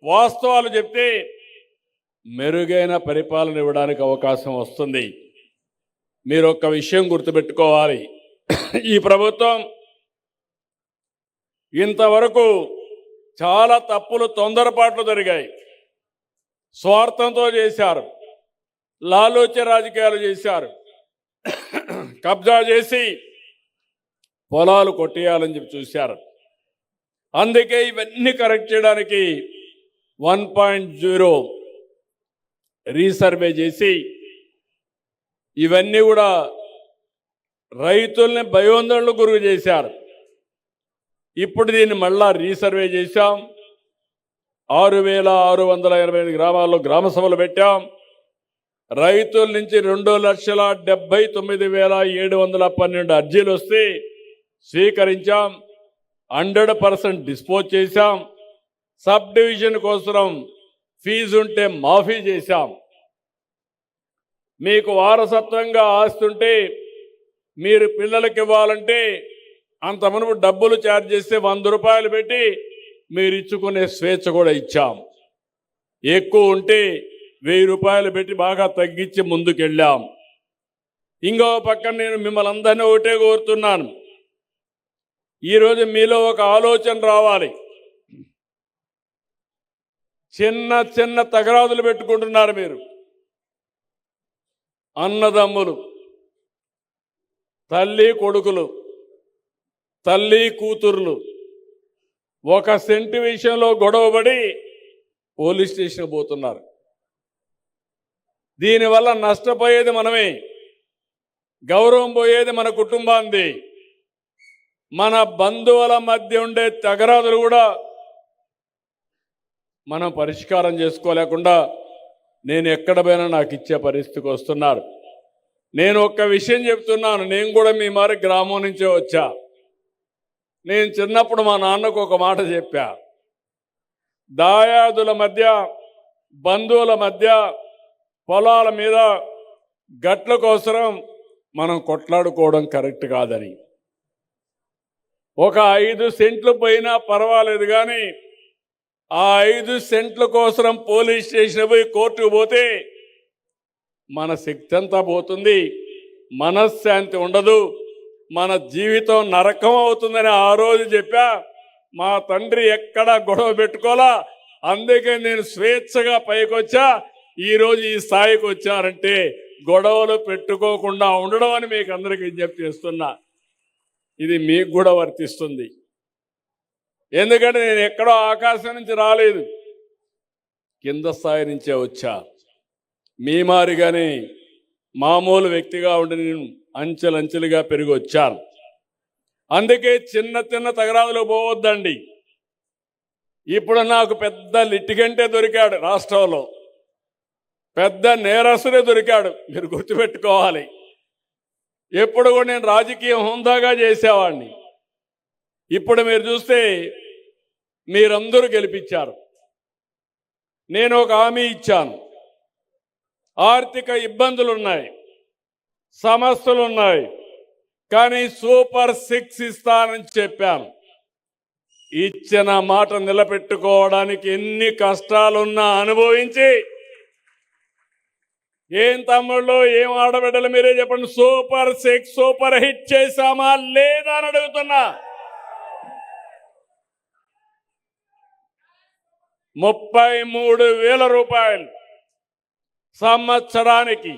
వాస్తవాలు చెప్తే మెరుగైన పరిపాలన ఇవ్వడానికి అవకాశం వస్తుంది. మీరు ఒక్క విషయం గుర్తుపెట్టుకోవాలి, ఈ ప్రభుత్వం ఇంతవరకు చాలా తప్పులు, తొందరపాట్లు జరిగాయి. స్వార్థంతో చేశారు, లాలూచ రాజకీయాలు చేశారు, కబ్జా చేసి పొలాలు కొట్టేయాలని చెప్పి చూశారు. అందుకే ఇవన్నీ కరెక్ట్ చేయడానికి 1.0 రీసర్వే చేసి ఇవన్నీ కూడా రైతుల్ని భయోందనలకు గురి చేశారు. ఇప్పుడు దీన్ని మళ్ళా రీసర్వే చేశాం. 6,685 గ్రామాల్లో గ్రామ సభలు పెట్టాం. రైతుల నుంచి 2,79,712 అర్జీలు వస్తే స్వీకరించాం. 100% డిస్పోజ్ చేశాం. సబ్ డివిజన్ కోసం ఫీజు ఉంటే మాఫీ చేశాం. మీకు వారసత్వంగా ఆస్తుంటే మీరు పిల్లలకి ఇవ్వాలంటే అంత మునుపు డబ్బులు ఛార్జ్ చేస్తే 100 రూపాయలు పెట్టి మీరు ఇచ్చుకునే స్వేచ్ఛ కూడా ఇచ్చాం. ఎక్కువ ఉంటే 1000 రూపాయలు పెట్టి బాగా తగ్గించి ముందుకెళ్ళాం. ఇంకో పక్కన నేను మిమ్మల్ని అందరినీ ఒకటే కోరుతున్నాను, ఈరోజు మీలో ఒక ఆలోచన రావాలి. చిన్న చిన్న తగరాదులు పెట్టుకుంటున్నారు మీరు, అన్నదమ్ములు, తల్లి కొడుకులు, తల్లి కూతుర్లు 1 సెంటు విషయంలో గొడవపడి పోలీస్ స్టేషన్ పోతున్నారు. దీనివల్ల నష్టపోయేది మనమే, గౌరవం పోయేది మన కుటుంబాంది. మన బంధువుల మధ్య ఉండే తగరాదులు కూడా మనం పరిష్కారం చేసుకోలేకుండా నేను ఎక్కడ పోయినా నాకు ఇచ్చే పరిస్థితికి వస్తున్నారు. నేను ఒక్క విషయం చెప్తున్నాను, నేను కూడా మీ మరి గ్రామం నుంచే వచ్చా. నేను చిన్నప్పుడు మా నాన్నకు ఒక మాట చెప్పా, దాయాదుల మధ్య, బంధువుల మధ్య, పొలాల మీద గట్ల కోసం మనం కొట్లాడుకోవడం కరెక్ట్ కాదని. ఒక 5 సెంట్లు పోయినా పర్వాలేదు, కానీ ఆ 5 సెంట్ల కోసం పోలీస్ స్టేషన్ పోయి కోర్టుకు పోతే మన శక్తి అంతా పోతుంది, మనశ్శాంతి ఉండదు, మన జీవితం నరకం అవుతుందని ఆ రోజు చెప్పా. మా తండ్రి ఎక్కడా గొడవ పెట్టుకోలా, అందుకే నేను స్వేచ్ఛగా పైకొచ్చా. ఈరోజు ఈ స్థాయికి వచ్చారంటే గొడవలు పెట్టుకోకుండా ఉండడం అని మీకు అందరికీ విజ్ఞప్తి చేస్తున్నా. ఇది మీకు కూడా వర్తిస్తుంది. ఎందుకంటే నేను ఎక్కడో ఆకాశం నుంచి రాలేదు, కింద స్థాయి నుంచే వచ్చా. మీ మారిగానే మామూలు వ్యక్తిగా ఉండి నేను అంచెలంచెలుగా పెరిగి వచ్చాను. అందుకే చిన్న చిన్న తగరాదులు పోవద్దండి. ఇప్పుడు నాకు పెద్ద లిటిగంటే దొరికాడు, రాష్ట్రంలో పెద్ద నేరస్తుడే దొరికాడు. మీరు గుర్తుపెట్టుకోవాలి. ఎప్పుడు కూడా నేను రాజకీయం హుందాగా చేసేవాడిని. ఇప్పుడు మీరు చూస్తే మీరందరూ గెలిపించారు. నేను ఒక హామీ ఇచ్చాను. ఆర్థిక ఇబ్బందులు ఉన్నాయి, సమస్యలు ఉన్నాయి, కానీ సూపర్ 6 ఇస్తానని చెప్పాను. ఇచ్చిన మాట నిలబెట్టుకోవడానికి ఎన్ని కష్టాలున్నా అనుభవించి, ఏం తమ్ముళ్ళు, ఏం ఆడబిడ్డలు మీరే చెప్పండి, సూపర్ 6 సూపర్ హిట్ చేశామా లేదా అని అడుగుతున్నా. 33,000 రూపాయలు సంవత్సరానికి,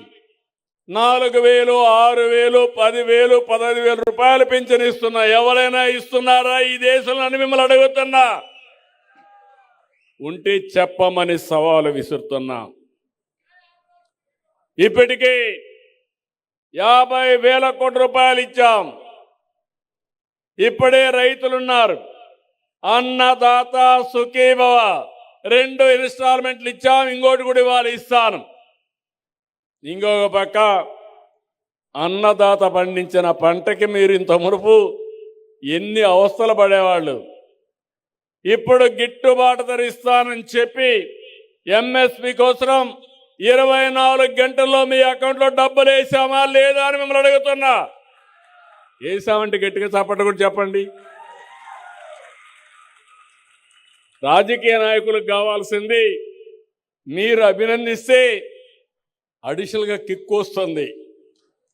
4,000, 6,000, 10,000, 15,000 రూపాయలు పింఛన్ ఇస్తున్నా. ఎవరైనా ఇస్తున్నారా ఈ దేశంలో అని మిమ్మల్ని అడుగుతున్నా. ఉంటే చెప్పమని సవాలు విసురుతున్నా. ఇప్పటికే 50,000 కోట్ల రూపాయలు ఇచ్చాం. ఇప్పుడే రైతులున్నారు, అన్నదాత సుఖీభవ 2 ఇన్స్టాల్మెంట్లు ఇచ్చాం. ఇంకోటి కూడా ఇవాళ ఇస్తాను. ఇంకొక పక్క అన్నదాత పండించిన పంటకి మీరు ఇంత మునుపు ఎన్ని అవస్థలు పడేవాళ్ళు. ఇప్పుడు గిట్టుబాటు ధర ఇస్తానని చెప్పి ఎంఎస్పి కోసం 24 గంటల్లో మీ అకౌంట్లో డబ్బులు వేసామా లేదా అని మిమ్మల్ని అడుగుతున్నా. వేసామంటే గట్టిగా చప్పట్లు కూడా చెప్పండి. రాజకీయ నాయకులకు కావాల్సింది మీరు అభినందిస్తే అడిషనల్గా కిక్ వస్తుంది,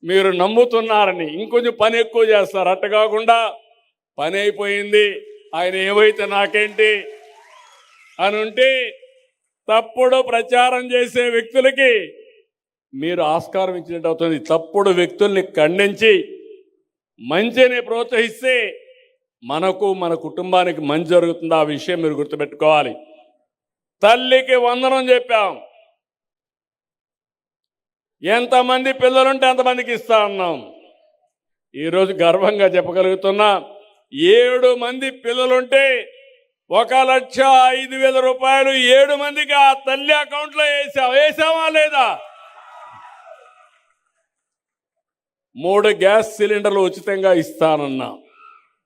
మీరు నమ్ముతున్నారని ఇంకొంచెం పని ఎక్కువ చేస్తారు. అట్ట కాకుండా పని అయిపోయింది, ఆయన ఏమైతే నాకేంటి అని ఉంటే తప్పుడు ప్రచారం చేసే వ్యక్తులకి మీరు ఆస్కారం ఇచ్చినట్టు అవుతుంది. తప్పుడు వ్యక్తుల్ని ఖండించి మంచిని ప్రోత్సహిస్తే మనకు మన కుటుంబానికి మంచి జరుగుతుంది. ఆ విషయం మీరు గుర్తుపెట్టుకోవాలి. తల్లికి వందనం చెప్పాం. ఎంతమంది పిల్లలుంటే అంతమందికి ఇస్తా అన్నాం. ఈరోజు గర్వంగా చెప్పగలుగుతున్నా, 7 మంది పిల్లలుంటే 1,05,000 రూపాయలు 7 మందికి ఆ తల్లి అకౌంట్లో వేసామా లేదా? 3 గ్యాస్ సిలిండర్లు ఉచితంగా ఇస్తానన్నా,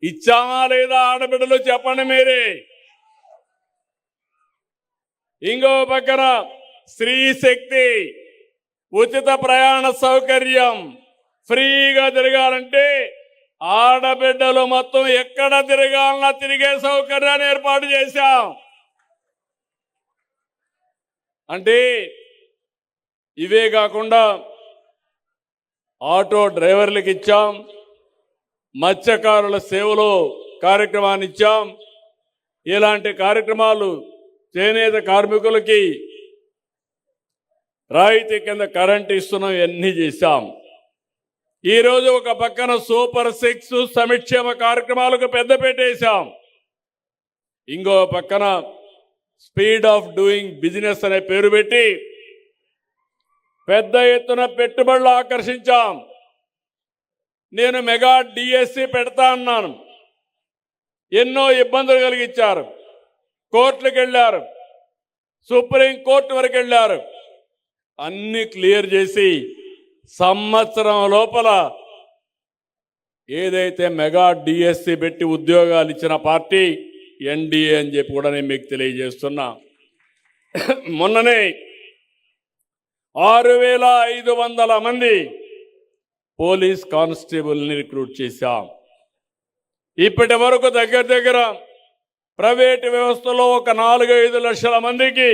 ఇచ్చామా లేదా? ఆడబిడ్డలు చెప్పండి మీరే. ఇంకో పక్కన స్త్రీ శక్తి ఉచిత ప్రయాణ సౌకర్యం, ఫ్రీగా తిరగాలంటే ఆడబిడ్డలు మొత్తం ఎక్కడ తిరగాలన్నా తిరిగే సౌకర్యాన్ని ఏర్పాటు చేశాం. అంటే ఇవే కాకుండా ఆటో డ్రైవర్లకు ఇచ్చాం, మత్స్యకారుల సేవలో కార్యక్రమాన్ని ఇచ్చాం. ఇలాంటి కార్యక్రమాలు చేనేత కార్మికులకి రాయితీ కింద కరెంట్ ఇస్తున్నాం, ఇవన్నీ చేశాం. ఈరోజు ఒక పక్కన సూపర్ 6 సంక్షేమ కార్యక్రమాలకు పెద్దపీట వేశాం. ఇంకో పక్కన స్పీడ్ ఆఫ్ డూయింగ్ బిజినెస్ అనే పేరు పెట్టి పెద్ద ఎత్తున పెట్టుబడులు ఆకర్షించాం. నేను మెగా డిఎస్సి పెడతా అన్నాను, ఎన్నో ఇబ్బందులు కలిగించారు. కోర్టులకు వెళ్ళారు, సుప్రీంకోర్టు వరకు వెళ్ళారు. అన్ని క్లియర్ చేసి సంవత్సరం లోపల ఏదైతే మెగా డిఎస్సి పెట్టి ఉద్యోగాలు ఇచ్చిన పార్టీ ఎన్డీఏ అని చెప్పి కూడా నేను మీకు తెలియజేస్తున్నా. మొన్ననే 6,500 మంది పోలీస్ కానిస్టేబుల్ని రిక్రూట్ చేశాం. ఇప్పటి వరకు దగ్గర ప్రైవేటు వ్యవస్థలో ఒక 4-5 లక్షల మందికి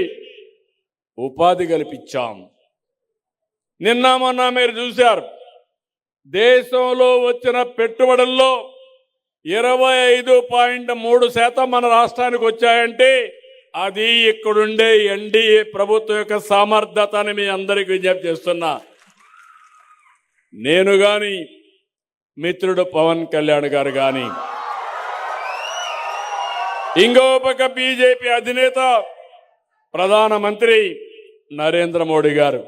ఉపాధి కల్పించాం. నిన్న మొన్న మీరు చూశారు, దేశంలో వచ్చిన పెట్టుబడుల్లో 25.3% మన రాష్ట్రానికి వచ్చాయంటే అది ఇక్కడుండే ఎన్డీఏ ప్రభుత్వం యొక్క సామర్థ్యత అని మీ అందరికీ విజ్ఞప్తి చేస్తున్నా. నేను గాని మిత్రుడు పవన్ కళ్యాణ్ గారు గాని ఇంకో పక్క బీజేపీ అధినేత ప్రధానమంత్రి నరేంద్ర మోడీ గారు.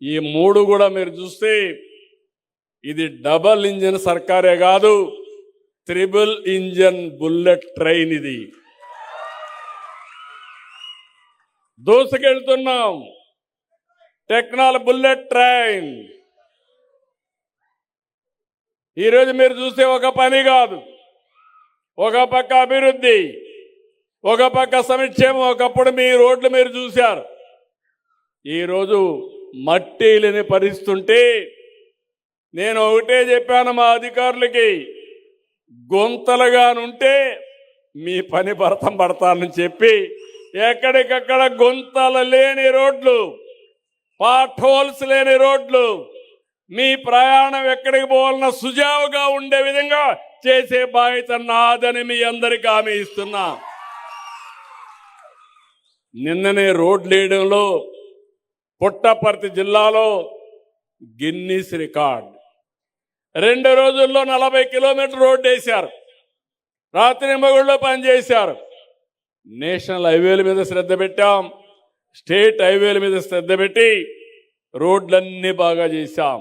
ఈ మూడు కూడా మీరు చూస్తే ఇది డబల్ ఇంజన్ సర్కారే కాదు, త్రిబుల్ ఇంజన్ బుల్లెట్ ట్రైన్. ఇది దూసుకెళ్తున్నాం, టెక్నాలజీ బుల్లెట్ ట్రైన్. ఈరోజు మీరు చూస్తే ఒక పని కాదు, ఒక పక్క అభివృద్ధి, ఒక పక్క సంక్షేమం. ఒకప్పుడు మీ రోడ్లు మీరు చూశారు, ఈరోజు మట్టి లేని పరిస్థితుంటే నేను ఒకటే చెప్పాను మా అధికారులకి, గుంతలుగానుంటే మీ పని భరతం పడతానని చెప్పి ఎక్కడికక్కడ గుంతలు లేని రోడ్లు, పాట్ హోల్స్ లేని రోడ్లు, మీ ప్రయాణం ఎక్కడికి పోవాలన్నా సుజావుగా ఉండే విధంగా చేసే బాధ్యత నాదని మీ అందరికీ హామీ ఇస్తున్నా. నిన్ననే రోడ్లు వేయడంలో పుట్టపర్తి జిల్లాలో గిన్నీస్ రికార్డ్. 2 రోజుల్లో 40 కిలోమీటర్ల రోడ్డు వేశారు, రాత్రి మగుళ్ళలో పనిచేశారు. నేషనల్ హైవేల మీద శ్రద్ధ పెట్టాం, స్టేట్ హైవేల మీద శ్రద్ధ పెట్టి రోడ్లన్నీ బాగా చేశాం.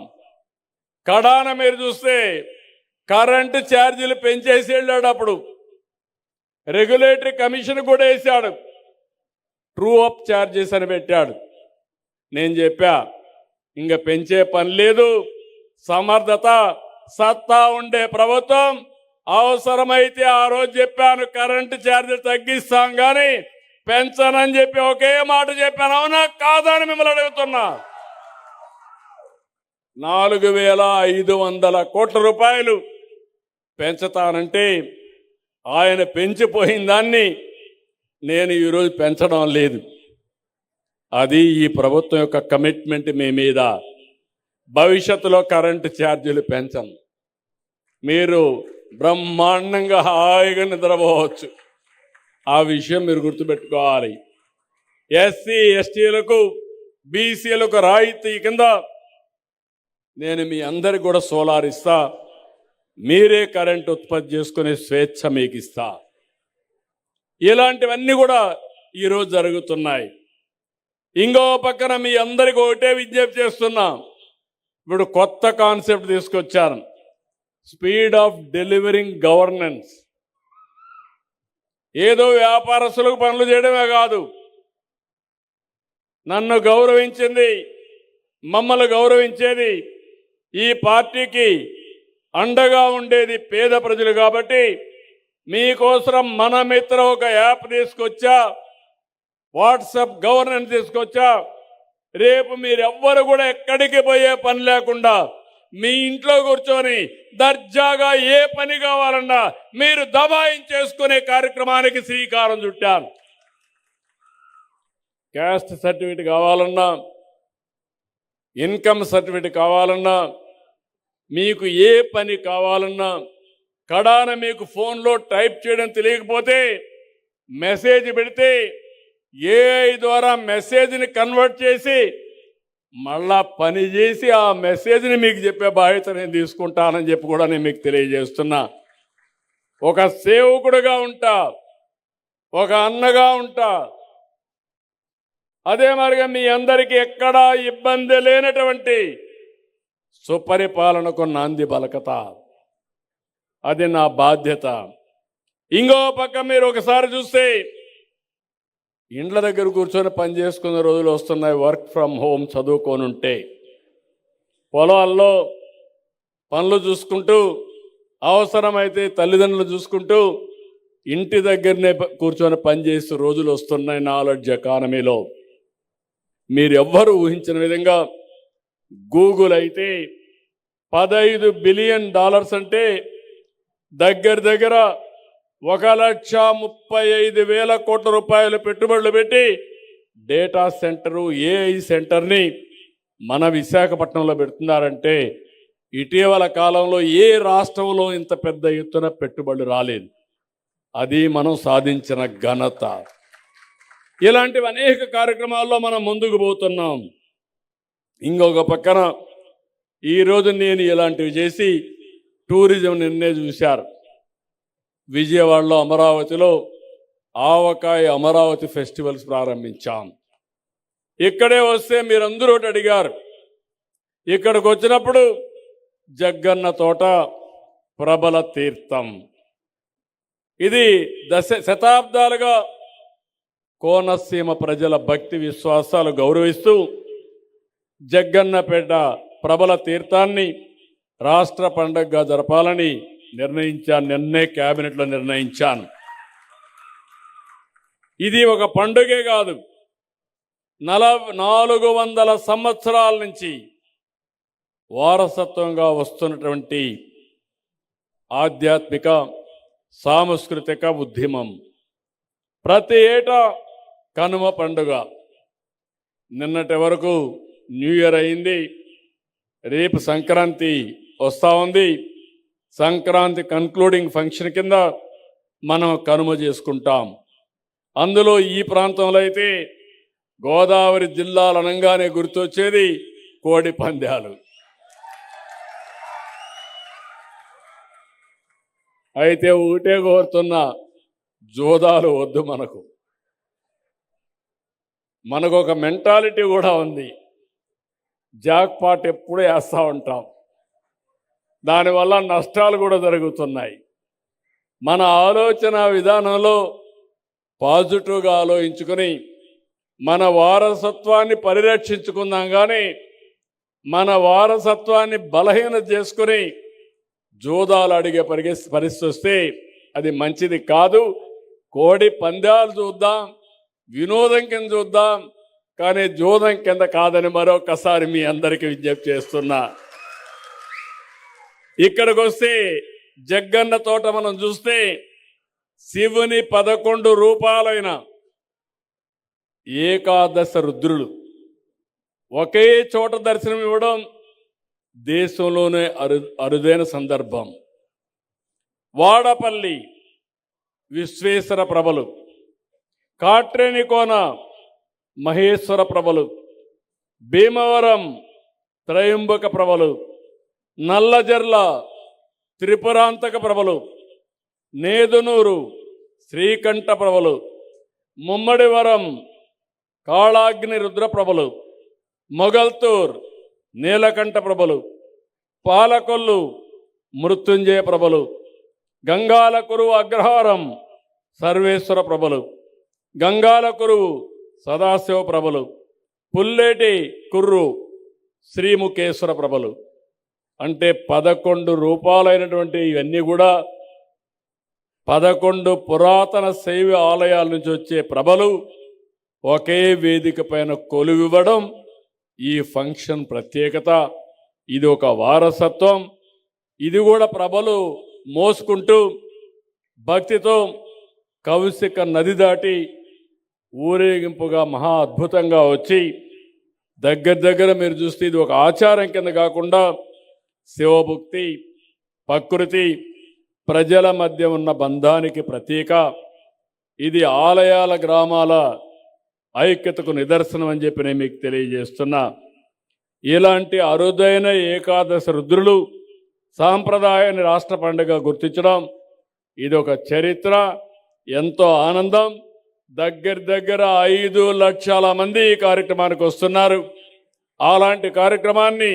కడాన మీరు చూస్తే కరెంటు ఛార్జీలు పెంచేసి వెళ్ళాడు. అప్పుడు రెగ్యులేటరీ కమిషన్ కూడా వేశాడు, ట్రూ అప్ ఛార్జెస్ అని పెట్టాడు. నేను చెప్పా, ఇంకా పెంచే పని లేదు, సమర్థత సత్తా ఉండే ప్రభుత్వం. అవసరమైతే ఆ రోజు చెప్పాను కరెంటు ఛార్జీలు తగ్గిస్తాం కానీ పెంచనని చెప్పి ఒకే మాట చెప్పాను. అవునా కాదని మిమ్మల్ని అడుగుతున్నా. 4,500 కోట్ల రూపాయలు పెంచుతానంటే ఆయన పెంచిపోయిన దాన్ని నేను ఈరోజు పెంచడం లేదు. అది ఈ ప్రభుత్వం యొక్క కమిట్మెంట్ మీ మీద. భవిష్యత్తులో కరెంటు ఛార్జీలు పెంచం, మీరు బ్రహ్మాండంగా హాయిగా నిద్రపోవచ్చు. ఆ విషయం మీరు గుర్తుపెట్టుకోవాలి. ఎస్సీ ఎస్టీలకు బీసీలకు రాయితీ కింద నేను మీ అందరికి కూడా సోలార్ ఇస్తా, మీరే కరెంట్ ఉత్పత్తి చేసుకునే స్వేచ్ఛ మీకు ఇస్తా. ఇలాంటివన్నీ కూడా ఈరోజు జరుగుతున్నాయి. ఇంకో పక్కన మీ అందరికి ఒకటే విజ్ఞప్తి చేస్తున్నా, ఇప్పుడు కొత్త కాన్సెప్ట్ తీసుకొచ్చాను, స్పీడ్ ఆఫ్ డెలివరింగ్ గవర్నెన్స్. ఏదో వ్యాపారస్తులకు పనులు చేయడమే కాదు, నన్ను గౌరవించింది, మమ్మల్ని గౌరవించేది, ఈ పార్టీకి అండగా ఉండేది పేద ప్రజలు. కాబట్టి మీకోసం మన మిత్ర ఒక యాప్ తీసుకొచ్చా, వాట్సాప్ గవర్నెన్స్ తీసుకొచ్చా. రేపు మీరెవ్వరు కూడా ఎక్కడికి పోయే పని లేకుండా మీ ఇంట్లో కూర్చొని దర్జాగా ఏ పని కావాలన్నా మీరు దబాయించేసుకునే కార్యక్రమానికి శ్రీకారం చుట్టాను. క్యాస్ట్ సర్టిఫికేట్ కావాలన్నా, ఇన్కమ్ సర్టిఫికేట్ కావాలన్నా, మీకు ఏ పని కావాలన్నా, కడాన మీకు ఫోన్లో టైప్ చేయడం తెలియకపోతే మెసేజ్ పెడితే ఏఐ ద్వారా మెసేజ్ని కన్వర్ట్ చేసి మళ్ళా పని చేసి ఆ మెసేజ్ని మీకు చెప్పే బాధ్యత నేను తీసుకుంటానని చెప్పి కూడా నేను మీకు తెలియజేస్తున్నా. ఒక సేవకుడుగా ఉంటా, ఒక అన్నగా ఉంటా. అదే మరిగా మీ అందరికీ ఎక్కడా ఇబ్బంది లేనటువంటి సుపరిపాలనకు నాంది పలకత, అది నా బాధ్యత. ఇంకో పక్క మీరు ఒకసారి చూస్తే ఇండ్ల దగ్గర కూర్చొని పని చేసుకునే రోజులు వస్తున్నాయి. వర్క్ ఫ్రమ్ హోమ్ చదువుకోనుంటే పొలాల్లో పనులు చూసుకుంటూ, అవసరమైతే తల్లిదండ్రులు చూసుకుంటూ ఇంటి దగ్గరనే కూర్చొని పనిచేసే రోజులు వస్తున్నాయి. నాలెడ్జ్ ఎకానమీలో మీరు ఎవ్వరూ ఊహించిన విధంగా గూగుల్ అయితే $15 బిలియన్ అంటే దగ్గర 1,35,000 కోట్ల రూపాయలు పెట్టుబడులు పెట్టి డేటా సెంటరు, ఏఐ సెంటర్ని మన విశాఖపట్నంలో పెడుతున్నారంటే ఇటీవల కాలంలో ఏ రాష్ట్రంలో ఇంత పెద్ద ఎత్తున పెట్టుబడులు రాలేదు. అది మనం సాధించిన ఘనత. ఇలాంటివి అనేక కార్యక్రమాల్లో మనం ముందుకు పోతున్నాం. ఇంకొక పక్కన ఈరోజు నేను ఇలాంటివి చేసి టూరిజం నిన్నే చూశారు. విజయవాడలో అమరావతిలో ఆవకాయ అమరావతి ఫెస్టివల్స్ ప్రారంభించాం. ఇక్కడే వస్తే మీరందరూ ఒకటి అడిగారు, ఇక్కడికి వచ్చినప్పుడు జగ్గన్న తోట ప్రబల తీర్థం. ఇది శతాబ్దాలుగా కోనసీమ ప్రజల భక్తి విశ్వాసాలు గౌరవిస్తూ జగ్గన్నపేట ప్రబల తీర్థాన్ని రాష్ట్ర పండుగగా జరపాలని నిర్ణయించాను. నిన్నే క్యాబినెట్లో నిర్ణయించాను. ఇది ఒక పండుగే కాదు, 400 సంవత్సరాల నుంచి వారసత్వంగా వస్తున్నటువంటి ఆధ్యాత్మిక సాంస్కృతిక ఉద్యమం. ప్రతి ఏటా కనుమ పండుగ, నిన్నటి వరకు న్యూ ఇయర్ అయింది, రేపు సంక్రాంతి వస్తూ ఉంది. సంక్రాంతి కన్క్లూడింగ్ ఫంక్షన్ కింద మనం కనుమ చేసుకుంటాం. అందులో ఈ ప్రాంతంలో అయితే గోదావరి జిల్లాలు అనగానే గుర్తొచ్చేది కోడి పందాలు. అయితే ఒకటే కోరుతున్న, జోదాలు వద్దు. మనకు ఒక మెంటాలిటీ కూడా ఉంది, జాక్పాట్ ఎప్పుడు వేస్తూ ఉంటాం, దానివల్ల నష్టాలు కూడా జరుగుతున్నాయి. మన ఆలోచన విధానంలో పాజిటివ్గా ఆలోచించుకొని మన వారసత్వాన్ని పరిరక్షించుకుందాం. కానీ మన వారసత్వాన్ని బలహీన చేసుకుని జోదాలు అడిగే పరిస్థితి వస్తే అది మంచిది కాదు. కోడి పందాలు చూద్దాం, వినోదం కింద చూద్దాం, కానీ జోదం కింద కాదని మరొకసారి మీ అందరికీ విజ్ఞప్తి చేస్తున్నా. ఇక్కడికి వస్తే జగ్గన్న తోట మనం చూస్తే శివుని 11 రూపాలైన ఏకాదశ రుద్రులు ఒకే చోట దర్శనం ఇవ్వడం దేశంలోనే అరుదైన సందర్భం. వాడపల్లి విశ్వేశ్వర ప్రభలు, కాట్రేనికోన మహేశ్వర ప్రభలు, భీమవరం త్రయంబక ప్రభలు, నల్లజర్ల త్రిపురాంతక ప్రభలు, నేదునూరు శ్రీకంఠ ప్రభలు, ముమ్మడివరం కాళాగ్ని రుద్ర ప్రభలు, మొగల్తూర్ నీలకంఠ ప్రభలు, పాలకొల్లు మృత్యుంజయ ప్రభలు, గంగాల కురువు అగ్రహారం సర్వేశ్వర ప్రభలు, గంగాల కురువు సదాశివ ప్రభలు, పుల్లేటి కుర్రు శ్రీముఖేశ్వర ప్రభలు. అంటే 11 రూపాలైనటువంటి ఇవన్నీ కూడా 11 పురాతన శైవ ఆలయాల నుంచి వచ్చే ప్రభలు ఒకే వేదిక పైన కొలువివ్వడం ఈ ఫంక్షన్ ప్రత్యేకత. ఇది ఒక వారసత్వం. ఇది కూడా ప్రభలు మోసుకుంటూ భక్తితో కౌశిక నది దాటి ఊరేగింపుగా మహా అద్భుతంగా వచ్చి దగ్గర మీరు చూస్తే ఇది ఒక ఆచారం కింద కాకుండా శివభక్తి, ప్రకృతి, ప్రజల మధ్య ఉన్న బంధానికి ప్రతీక. ఇది ఆలయాల గ్రామాల ఐక్యతకు నిదర్శనం అని చెప్పి నేను మీకు తెలియజేస్తున్నా. ఇలాంటి అరుదైన ఏకాదశ రుద్రులు సాంప్రదాయాన్ని రాష్ట్ర పండుగ గుర్తించడం ఇది ఒక చరిత్ర, ఎంతో ఆనందం. దగ్గర 5 లక్షల మంది ఈ కార్యక్రమానికి వస్తున్నారు. అలాంటి కార్యక్రమాన్ని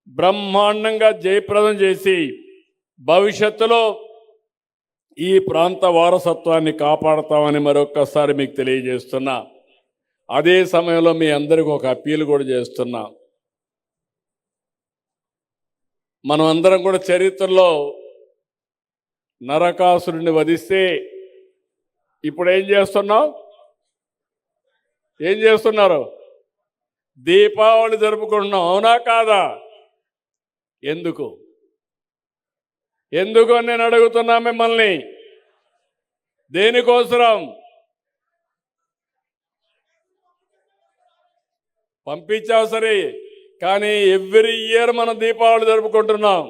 బ్రహ్మాండంగా జయప్రదం చేసి భవిష్యత్తులో ఈ ప్రాంత వారసత్వాన్ని కాపాడతామని మరొక్కసారి మీకు తెలియజేస్తున్నా. అదే సమయంలో మీ అందరికీ ఒక అప్పీల్ కూడా చేస్తున్నా. మనం అందరం కూడా చరిత్రలో నరకాసురుడిని వధిస్తే ఇప్పుడు ఏం చేస్తున్నారు? దీపావళి జరుపుకుంటున్నాం, అవునా కాదా? ఎందుకు నేను అడుగుతున్నా మిమ్మల్ని, దేనికోసరం? పంపించావు సరే, కానీ ఎవ్రీ ఇయర్ మనం దీపావళి జరుపుకుంటున్నాం.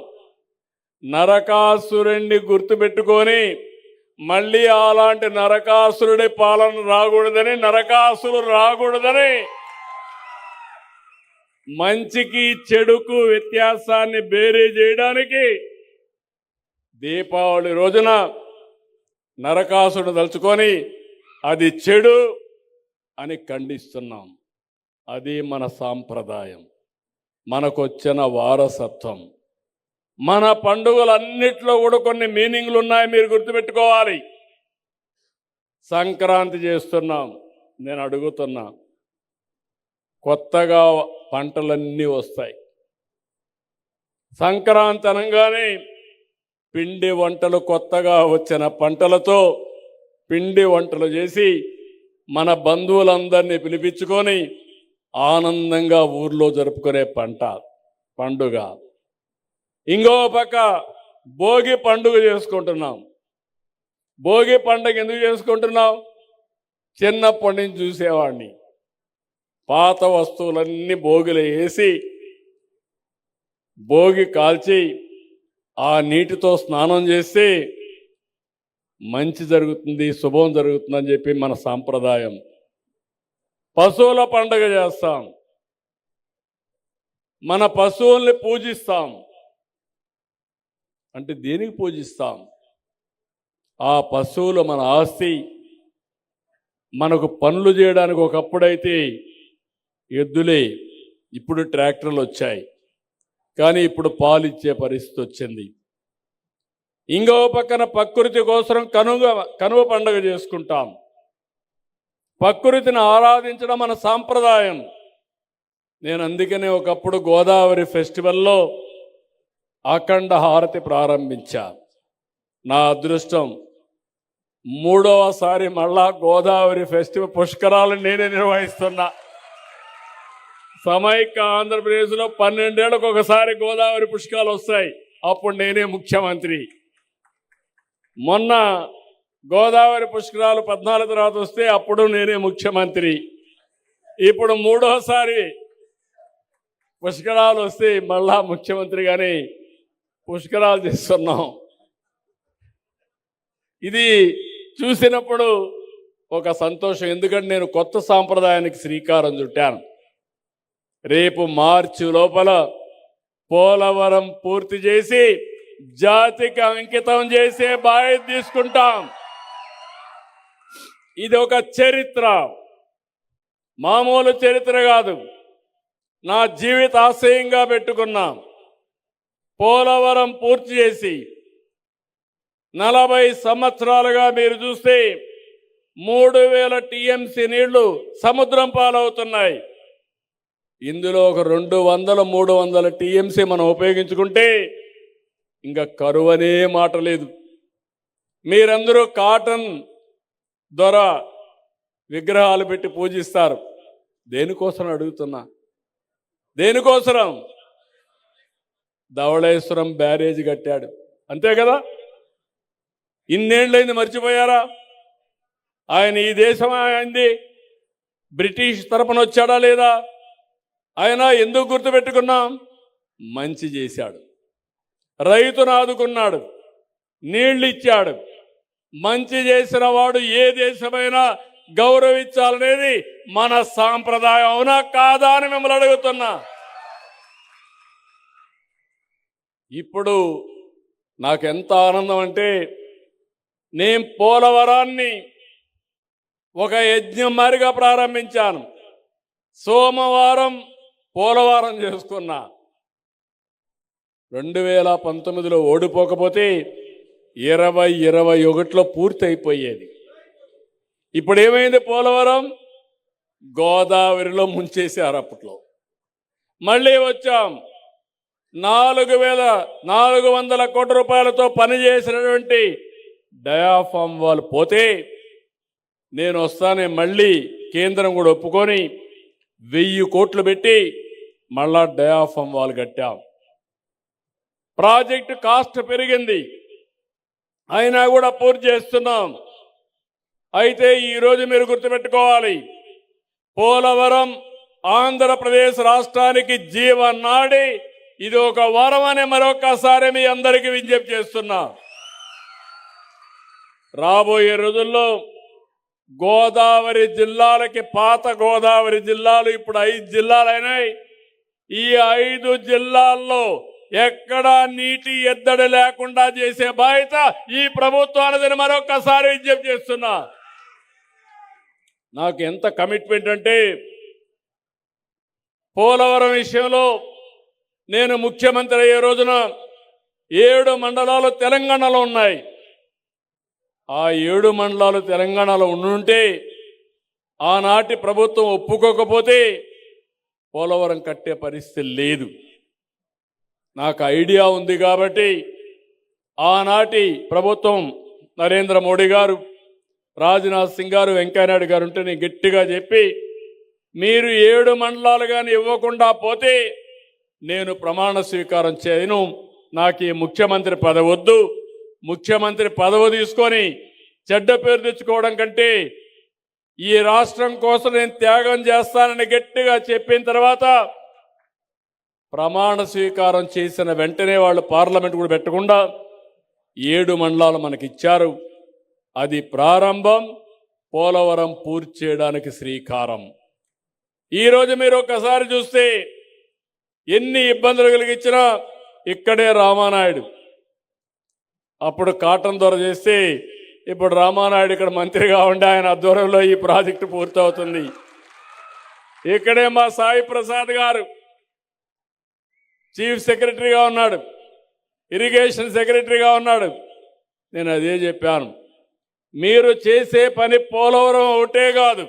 నరకాసురుణ్ణి గుర్తుపెట్టుకొని మళ్ళీ అలాంటి నరకాసురుడి పాలన రాకూడదని, నరకాసురుడు రాకూడదని, మంచికి చెడుకు వ్యత్యాసాన్ని బేరీ చేయడానికి దీపావళి రోజున నరకాసుడు తలుచుకొని అది చెడు అని ఖండిస్తున్నాం. అది మన సాంప్రదాయం, మనకొచ్చిన వారసత్వం. మన పండుగలన్నిట్లో కూడా కొన్ని మీనింగ్లు ఉన్నాయి, మీరు గుర్తుపెట్టుకోవాలి. సంక్రాంతి చేస్తున్నాం, నేను అడుగుతున్నా, కొత్తగా పంటలన్నీ వస్తాయి. సంక్రాంతి అనగానే పిండి వంటలు, కొత్తగా వచ్చిన పంటలతో పిండి వంటలు చేసి మన బంధువులందరినీ పిలిపించుకొని ఆనందంగా ఊర్లో జరుపుకునే పండుగ. ఇంకో పక్క భోగి పండుగ చేసుకుంటున్నాం. భోగి పండుగ ఎందుకు చేసుకుంటున్నాం? చిన్నప్పటి నుంచి చూసేవాడిని. పాత వస్తువులన్నీ భోగిలో వేసి భోగి కాల్చి ఆ నీటితో స్నానం చేస్తే మంచి జరుగుతుంది, శుభం జరుగుతుందని చెప్పి మన సాంప్రదాయం. పశువుల పండుగ చేస్తాం, మన పశువుల్ని పూజిస్తాం. అంటే దేనికి పూజిస్తాం? ఆ పశువులు మన ఆస్తి. మనకు పనులు చేయడానికి ఒకప్పుడైతే ఎద్దులే, ఇప్పుడు ట్రాక్టర్లు వచ్చాయి, కానీ ఇప్పుడు పాలు ఇచ్చే పరిస్థితి వచ్చింది. ఇంకో పక్కన ప్రకృతి కోసం కనుమ పండుగ చేసుకుంటాం. ప్రకృతిని ఆరాధించడం మన సాంప్రదాయం. నేను అందుకనే ఒకప్పుడు గోదావరి ఫెస్టివల్లో అఖండ హారతి ప్రారంభించా. నా అదృష్టం, మూడవసారి మళ్ళా గోదావరి ఫెస్టివల్ పుష్కరాలు నేనే నిర్వహిస్తున్నా. సమైక్య ఆంధ్రప్రదేశ్లో 12 ఏళ్లకు ఒకసారి గోదావరి పుష్కరాలు వస్తాయి, అప్పుడు నేనే ముఖ్యమంత్రి. మొన్న గోదావరి పుష్కరాలు 14 తర్వాత వస్తే అప్పుడు నేనే ముఖ్యమంత్రి. ఇప్పుడు మూడోసారి పుష్కరాలు వస్తే మళ్ళా ముఖ్యమంత్రిగానే పుష్కరాలు చేస్తున్నాం. ఇది చూసినప్పుడు ఒక సంతోషం, ఎందుకంటే నేను కొత్త సాంప్రదాయానికి శ్రీకారం చుట్టాను. రేపు మార్చి లోపల పోలవరం పూర్తి చేసి జాతికి అంకితం చేసే బాధ్యత తీసుకుంటాం. ఇది ఒక చరిత్ర, మామూలు చరిత్ర కాదు. నా జీవిత ఆశయంగా పెట్టుకున్నా. పోలవరం పూర్తి చేసి 40 సంవత్సరాలుగా మీరు చూస్తే 3000 టీఎంసీ నీళ్లు సముద్రం పాలవుతున్నాయి. ఇందులో ఒక 200-300 టీఎంసీ మనం ఉపయోగించుకుంటే ఇంకా కరువనే మాట లేదు. మీరందరూ కాటన్ ద్వారా విగ్రహాలు పెట్టి పూజిస్తారు. దేనికోసం అడుగుతున్నా? దేనికోసం? ధవళేశ్వరం బ్యారేజ్ కట్టాడు, అంతే కదా? ఇన్నేళ్ళైంది, మర్చిపోయారా? ఆయన ఈ దేశం అయింది బ్రిటిష్ తరపున వచ్చాడా లేదా? ఆయన ఎందుకు గుర్తుపెట్టుకున్నాం? మంచి చేశాడు, రైతును ఆదుకున్నాడు, నీళ్లు ఇచ్చాడు. మంచి చేసిన వాడు ఏ దేశమైనా గౌరవించాలనేది మన సాంప్రదాయం. అవునా కాదా అని మిమ్మల్ని అడుగుతున్నా. ఇప్పుడు నాకెంత ఆనందం అంటే, నేను పోలవరాన్ని ఒక యజ్ఞం మారిగా ప్రారంభించాను. సోమవారం పోలవరం చేసుకున్నా. 2019లో ఓడిపోకపోతే 2021లో పూర్తి అయిపోయేది. ఇప్పుడు ఏమైంది? పోలవరం గోదావరిలో ముంచేశారు. అప్పట్లో మళ్ళీ వచ్చాం. 4,400 కోట్ల రూపాయలతో పనిచేసినటువంటి డయాఫామ్ వాళ్ళు పోతే నేను వస్తానే మళ్ళీ కేంద్రం కూడా ఒప్పుకొని 1000 కోట్లు పెట్టి మళ్ళా డయాఫామ్ వాళ్ళు కట్టాం. ప్రాజెక్టు కాస్ట్ పెరిగింది, అయినా కూడా పూర్తి చేస్తున్నాం. అయితే ఈరోజు మీరు గుర్తుపెట్టుకోవాలి, పోలవరం ఆంధ్రప్రదేశ్ రాష్ట్రానికి జీవనాడి. ఇది ఒక వరం అని మరొకసారి మీ అందరికీ విజ్ఞప్తి చేస్తున్నా. రాబోయే రోజుల్లో గోదావరి జిల్లాలకి, పాత గోదావరి జిల్లాలు ఇప్పుడు 5 జిల్లాలైనాయి. ఈ 5 జిల్లాల్లో ఎక్కడా నీటి ఎద్దడి లేకుండా చేసే బాధ్యత ఈ ప్రభుత్వానిదని మరొక్కసారి విజ్ఞప్తి చేస్తున్నా. నాకు ఎంత కమిట్మెంట్ అంటే, పోలవరం విషయంలో నేను ముఖ్యమంత్రి అయ్యే రోజున 7 మండలాలు తెలంగాణలో ఉన్నాయి. ఆ 7 మండలాలు తెలంగాణలో ఉండుంటే ఆనాటి ప్రభుత్వం ఒప్పుకోకపోతే పోలవరం కట్టే పరిస్థితి లేదు. నాకు ఐడియా ఉంది కాబట్టి ఆనాటి ప్రభుత్వం నరేంద్ర మోడీ గారు, రాజ్నాథ్ సింగ్ గారు, వెంకయ్యనాయుడు గారు ఉంటే నేను గట్టిగా చెప్పి, మీరు 7 మండలాలు కానీ ఇవ్వకుండా పోతే నేను ప్రమాణ స్వీకారం చేయను, నాకు ఈ ముఖ్యమంత్రి పదవి వద్దు, ముఖ్యమంత్రి పదవి తీసుకొని చెడ్డ పేరు తెచ్చుకోవడం కంటే ఈ రాష్ట్రం కోసం నేను త్యాగం చేస్తానని గట్టిగా చెప్పిన తర్వాత ప్రమాణ స్వీకారం చేసిన వెంటనే వాళ్ళు పార్లమెంట్ కూడా పెట్టకుండా 7 మండలాలు మనకిచ్చారు. అది ప్రారంభం, పోలవరం పూర్తి చేయడానికి శ్రీకారం. ఈరోజు మీరు ఒక్కసారి చూస్తే ఎన్ని ఇబ్బందులు కలిగించినా ఇక్కడే రామానాయుడు, అప్పుడు కాటన్ దొర చేస్తే ఇప్పుడు రామానాయుడు ఇక్కడ మంత్రిగా ఉండి ఆయన ఆధ్వర్యంలో ఈ ప్రాజెక్టు పూర్తవుతుంది. ఇక్కడే మా సాయి ప్రసాద్ గారు చీఫ్ సెక్రటరీగా ఉన్నాడు, ఇరిగేషన్ సెక్రటరీగా ఉన్నాడు. నేను అదే చెప్పాను, మీరు చేసే పని పోలవరం ఒకటే కాదు,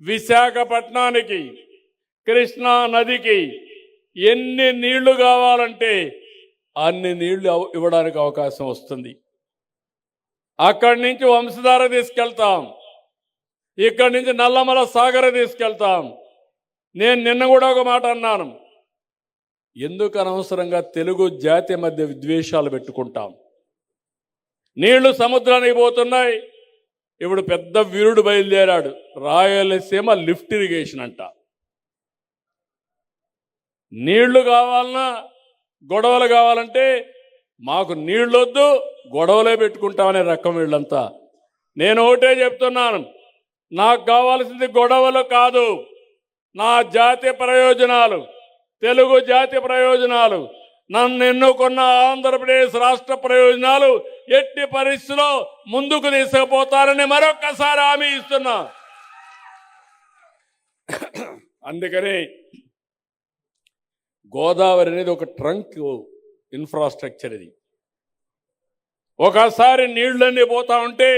విశాఖపట్నానికి, కృష్ణా నదికి ఎన్ని నీళ్లు కావాలంటే అన్ని నీళ్లు ఇవ్వడానికి అవకాశం వస్తుంది. అక్కడి నుంచి వంశధార తీసుకెళ్తాం, ఇక్కడి నుంచి నల్లమల సాగర్ తీసుకెళ్తాం. నేను నిన్న కూడా ఒక మాట అన్నాను, ఎందుకు అనవసరంగా తెలుగు జాతి మధ్య విద్వేషాలు పెట్టుకుంటాం? నీళ్లు సముద్రానికి పోతున్నాయి. ఇప్పుడు పెద్ద వీరుడు బయలుదేరాడు, రాయలసీమ లిఫ్ట్ ఇరిగేషన్ అంట. నీళ్లు కావాలన్నా, గొడవలు కావాలంటే మాకు నీళ్ళొద్దు, గొడవలే పెట్టుకుంటామనే రకం వీళ్ళంతా. నేను ఒకటే చెప్తున్నాను, నాకు కావాల్సింది గొడవలు కాదు, నా జాతి ప్రయోజనాలు, తెలుగు జాతి ప్రయోజనాలు, నన్ను ఎన్నుకున్న ఆంధ్రప్రదేశ్ రాష్ట్ర ప్రయోజనాలు ఎట్టి పరిస్థితిలో ముందుకు తీసుకుపోతారని మరొక్కసారి హామీ ఇస్తున్నా. అందుకని గోదావరి అనేది ఒక ట్రంక్ ఇన్ఫ్రాస్ట్రక్చర్. ఇది ఒకసారి నీళ్ళన్నీ పోతా ఉంటే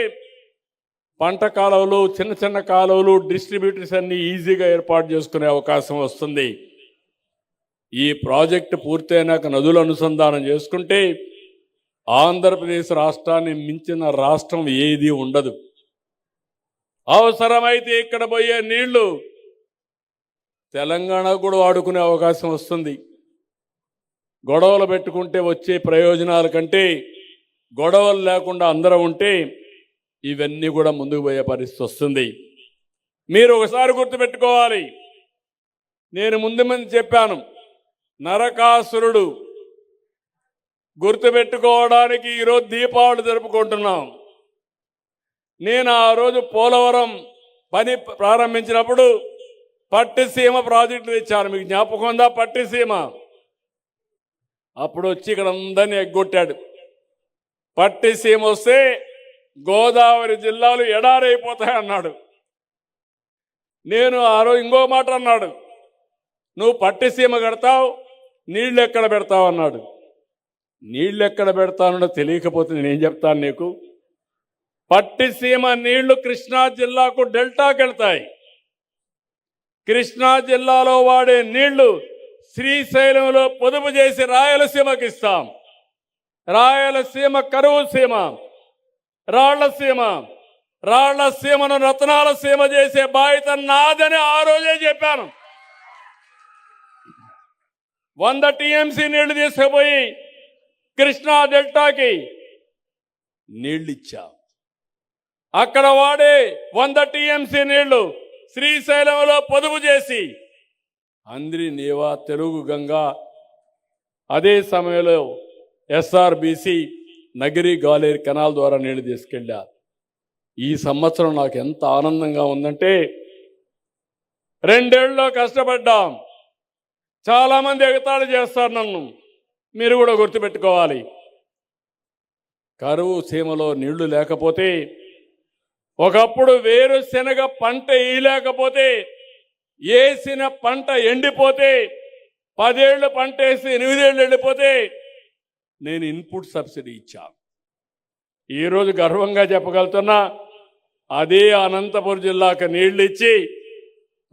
పంట కాలువలు, చిన్న చిన్న కాలువలు, డిస్ట్రిబ్యూటర్స్ అన్ని ఈజీగా ఏర్పాటు చేసుకునే అవకాశం వస్తుంది. ఈ ప్రాజెక్టు పూర్తయినాక నదులు అనుసంధానం చేసుకుంటే ఆంధ్రప్రదేశ్ రాష్ట్రాన్ని మించిన రాష్ట్రం ఏది ఉండదు. అవసరమైతే ఇక్కడ పోయే నీళ్లు తెలంగాణ కూడా వాడుకునే అవకాశం వస్తుంది. గొడవలు పెట్టుకుంటే వచ్చే ప్రయోజనాల కంటే గొడవలు లేకుండా అందరం ఉంటే ఇవన్నీ కూడా ముందుకు పోయే పరిస్థితి వస్తుంది. మీరు ఒకసారి గుర్తుపెట్టుకోవాలి, నేను ముందు చెప్పాను, నరకాసురుడు గుర్తుపెట్టుకోవడానికి ఈరోజు దీపావళి జరుపుకుంటున్నాం. నేను ఆ రోజు పోలవరం పని ప్రారంభించినప్పుడు పట్టిసీమ ప్రాజెక్టు తెచ్చాను, మీకు జ్ఞాపకం ఉందా? పట్టిసీమ అప్పుడు వచ్చి ఇక్కడ అందరినీ ఎగ్గొట్టాడు. పట్టిసీమ వస్తే గోదావరి జిల్లాలు ఎడారైపోతాయన్నాడు. నేను ఆ రోజు ఇంకో మాట అన్నాడు, నువ్వు పట్టిసీమ కడతావు, నీళ్ళు ఎక్కడ పెడతావు అన్నాడు. నీళ్ళు ఎక్కడ పెడతానో తెలియకపోతే నేనేం చెప్తాను నీకు? పట్టిసీమ నీళ్లు కృష్ణా జిల్లాకు డెల్టాకి వెళ్తాయి. కృష్ణా జిల్లాలో వాడే నీళ్లు శ్రీశైలంలో పొదుపు చేసి రాయలసీమకి ఇస్తాం. రాయలసీమ కరువు సీమ, రాళ్లసీమను రత్నాల సీమ చేసే బాధ్యత నాదని ఆ రోజే చెప్పాను. 100 టీఎంసీ నీళ్లు తీసుకుపోయి కృష్ణా డెల్టాకి నీళ్ళు ఇచ్చా. అక్కడ వాడే 100 టీఎంసీ నీళ్లు శ్రీశైలంలో పొదుపు చేసి అంద్రి నీవా, తెలుగు గంగా, అదే సమయంలో ఎస్ఆర్బిసి నగిరి గాలేరు కెనాల్ ద్వారా నీళ్లు తీసుకెళ్ళా. ఈ సంవత్సరం నాకు ఎంత ఆనందంగా ఉందంటే, 2 ఏళ్లలో కష్టపడ్డాం. చాలా మంది ఎగతాళి చేస్తారు నన్ను, మీరు కూడా గుర్తుపెట్టుకోవాలి. కరువు సీమలో నీళ్లు లేకపోతే, ఒకప్పుడు వేరుశెనగ పంట వేయలేకపోతే, వేసిన పంట ఎండిపోతే, 10 ఏళ్ళు పంట వేసి 8 ఏళ్ళు ఎండిపోతే నేను ఇన్పుట్ సబ్సిడీ ఇచ్చా. ఈరోజు గర్వంగా చెప్పగలుగుతున్నా, అదే అనంతపురం జిల్లాకు నీళ్లు ఇచ్చి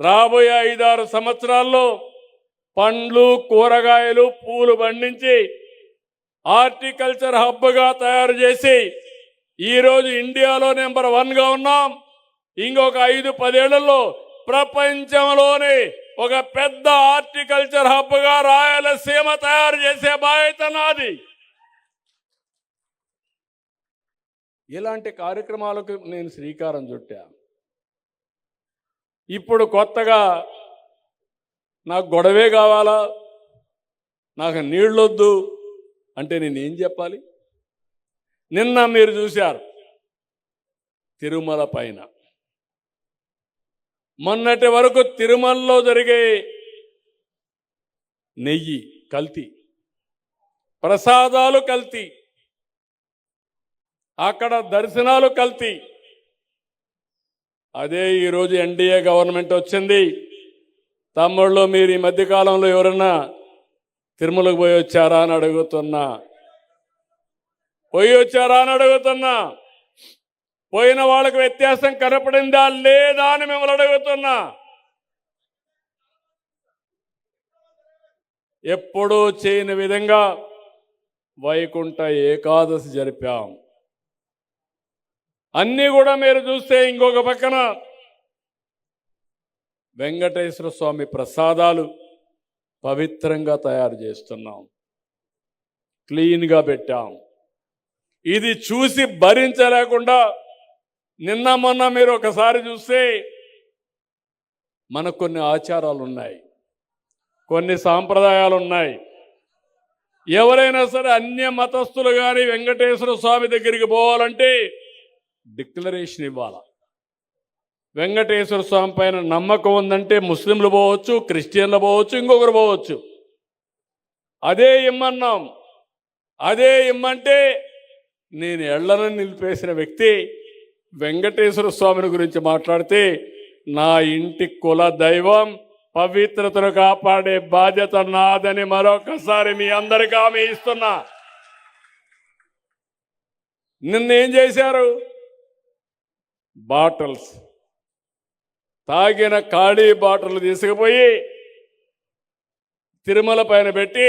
రాబోయే 5-6 సంవత్సరాల్లో పండ్లు, కూరగాయలు, పూలు పండించి హార్టికల్చర్ హబ్గా తయారు చేసి ఈరోజు ఇండియాలో నెంబర్ 1గా ఉన్నాం. ఇంకొక 5-10 ఏళ్లలో ప్రపంచంలోనే ఒక పెద్ద హార్టికల్చర్ హబ్గా రాయలసీమ తయారు చేసే బాధ్యత నాది. ఇలాంటి కార్యక్రమాలకు నేను శ్రీకారం చుట్టా. ఇప్పుడు కొత్తగా నాకు గొడవే కావాలా, నాకు నీళ్ళొద్దు అంటే నేనేం చెప్పాలి? నిన్న మీరు చూశారు తిరుమల పైన, మొన్నటి వరకు తిరుమలలో జరిగే నెయ్యి కల్తీ, ప్రసాదాలు కల్తీ, అక్కడ దర్శనాలు కల్తీ. అదే ఈరోజు ఎన్డీఏ గవర్నమెంట్ వచ్చింది. తమ్ముళ్ళు, మీరు ఈ మధ్యకాలంలో ఎవరన్నా తిరుమలకు పోయి వచ్చారా అని అడుగుతున్నా. పోయిన వాళ్ళకి వ్యత్యాసం కనపడిందా లేదా అని మిమ్మల్ని అడుగుతున్నా. ఎప్పుడూ చేయని విధంగా వైకుంఠ ఏకాదశి జరిపాం. అన్నీ కూడా మీరు చూస్తే ఇంకొక పక్కన వెంకటేశ్వర స్వామి ప్రసాదాలు పవిత్రంగా తయారు చేస్తున్నాం, క్లీన్గా పెట్టాం. ఇది చూసి భరించలేకుండా నిన్న మొన్న మీరు ఒకసారి చూస్తే మనకు కొన్ని ఆచారాలు ఉన్నాయి, కొన్ని సాంప్రదాయాలు ఉన్నాయి. ఎవరైనా సరే అన్య మతస్థులు కానీ వెంకటేశ్వర స్వామి దగ్గరికి పోవాలంటే డిక్లరేషన్ ఇవ్వాలి. వెంకటేశ్వర స్వామి పైన నమ్మకం ఉందంటే ముస్లింలు పోవచ్చు, క్రిస్టియన్లు పోవచ్చు, ఇంకొకరు పోవచ్చు. అదే ఇమ్మన్నాం. అదే ఇమ్మంటే నేను ఎళ్లను నిలిపేసిన వ్యక్తి వెంకటేశ్వర స్వామిని గురించి మాట్లాడితే నా ఇంటి కుల దైవం పవిత్రతను కాపాడే బాధ్యత నాదని మరొకసారి మీ అందరికీ హామీ ఇస్తున్నా. నిన్నేం చేశారు? బాటిల్స్, తాగిన ఖాళీ బాటిల్ తీసుకుపోయి తిరుమల పైన పెట్టి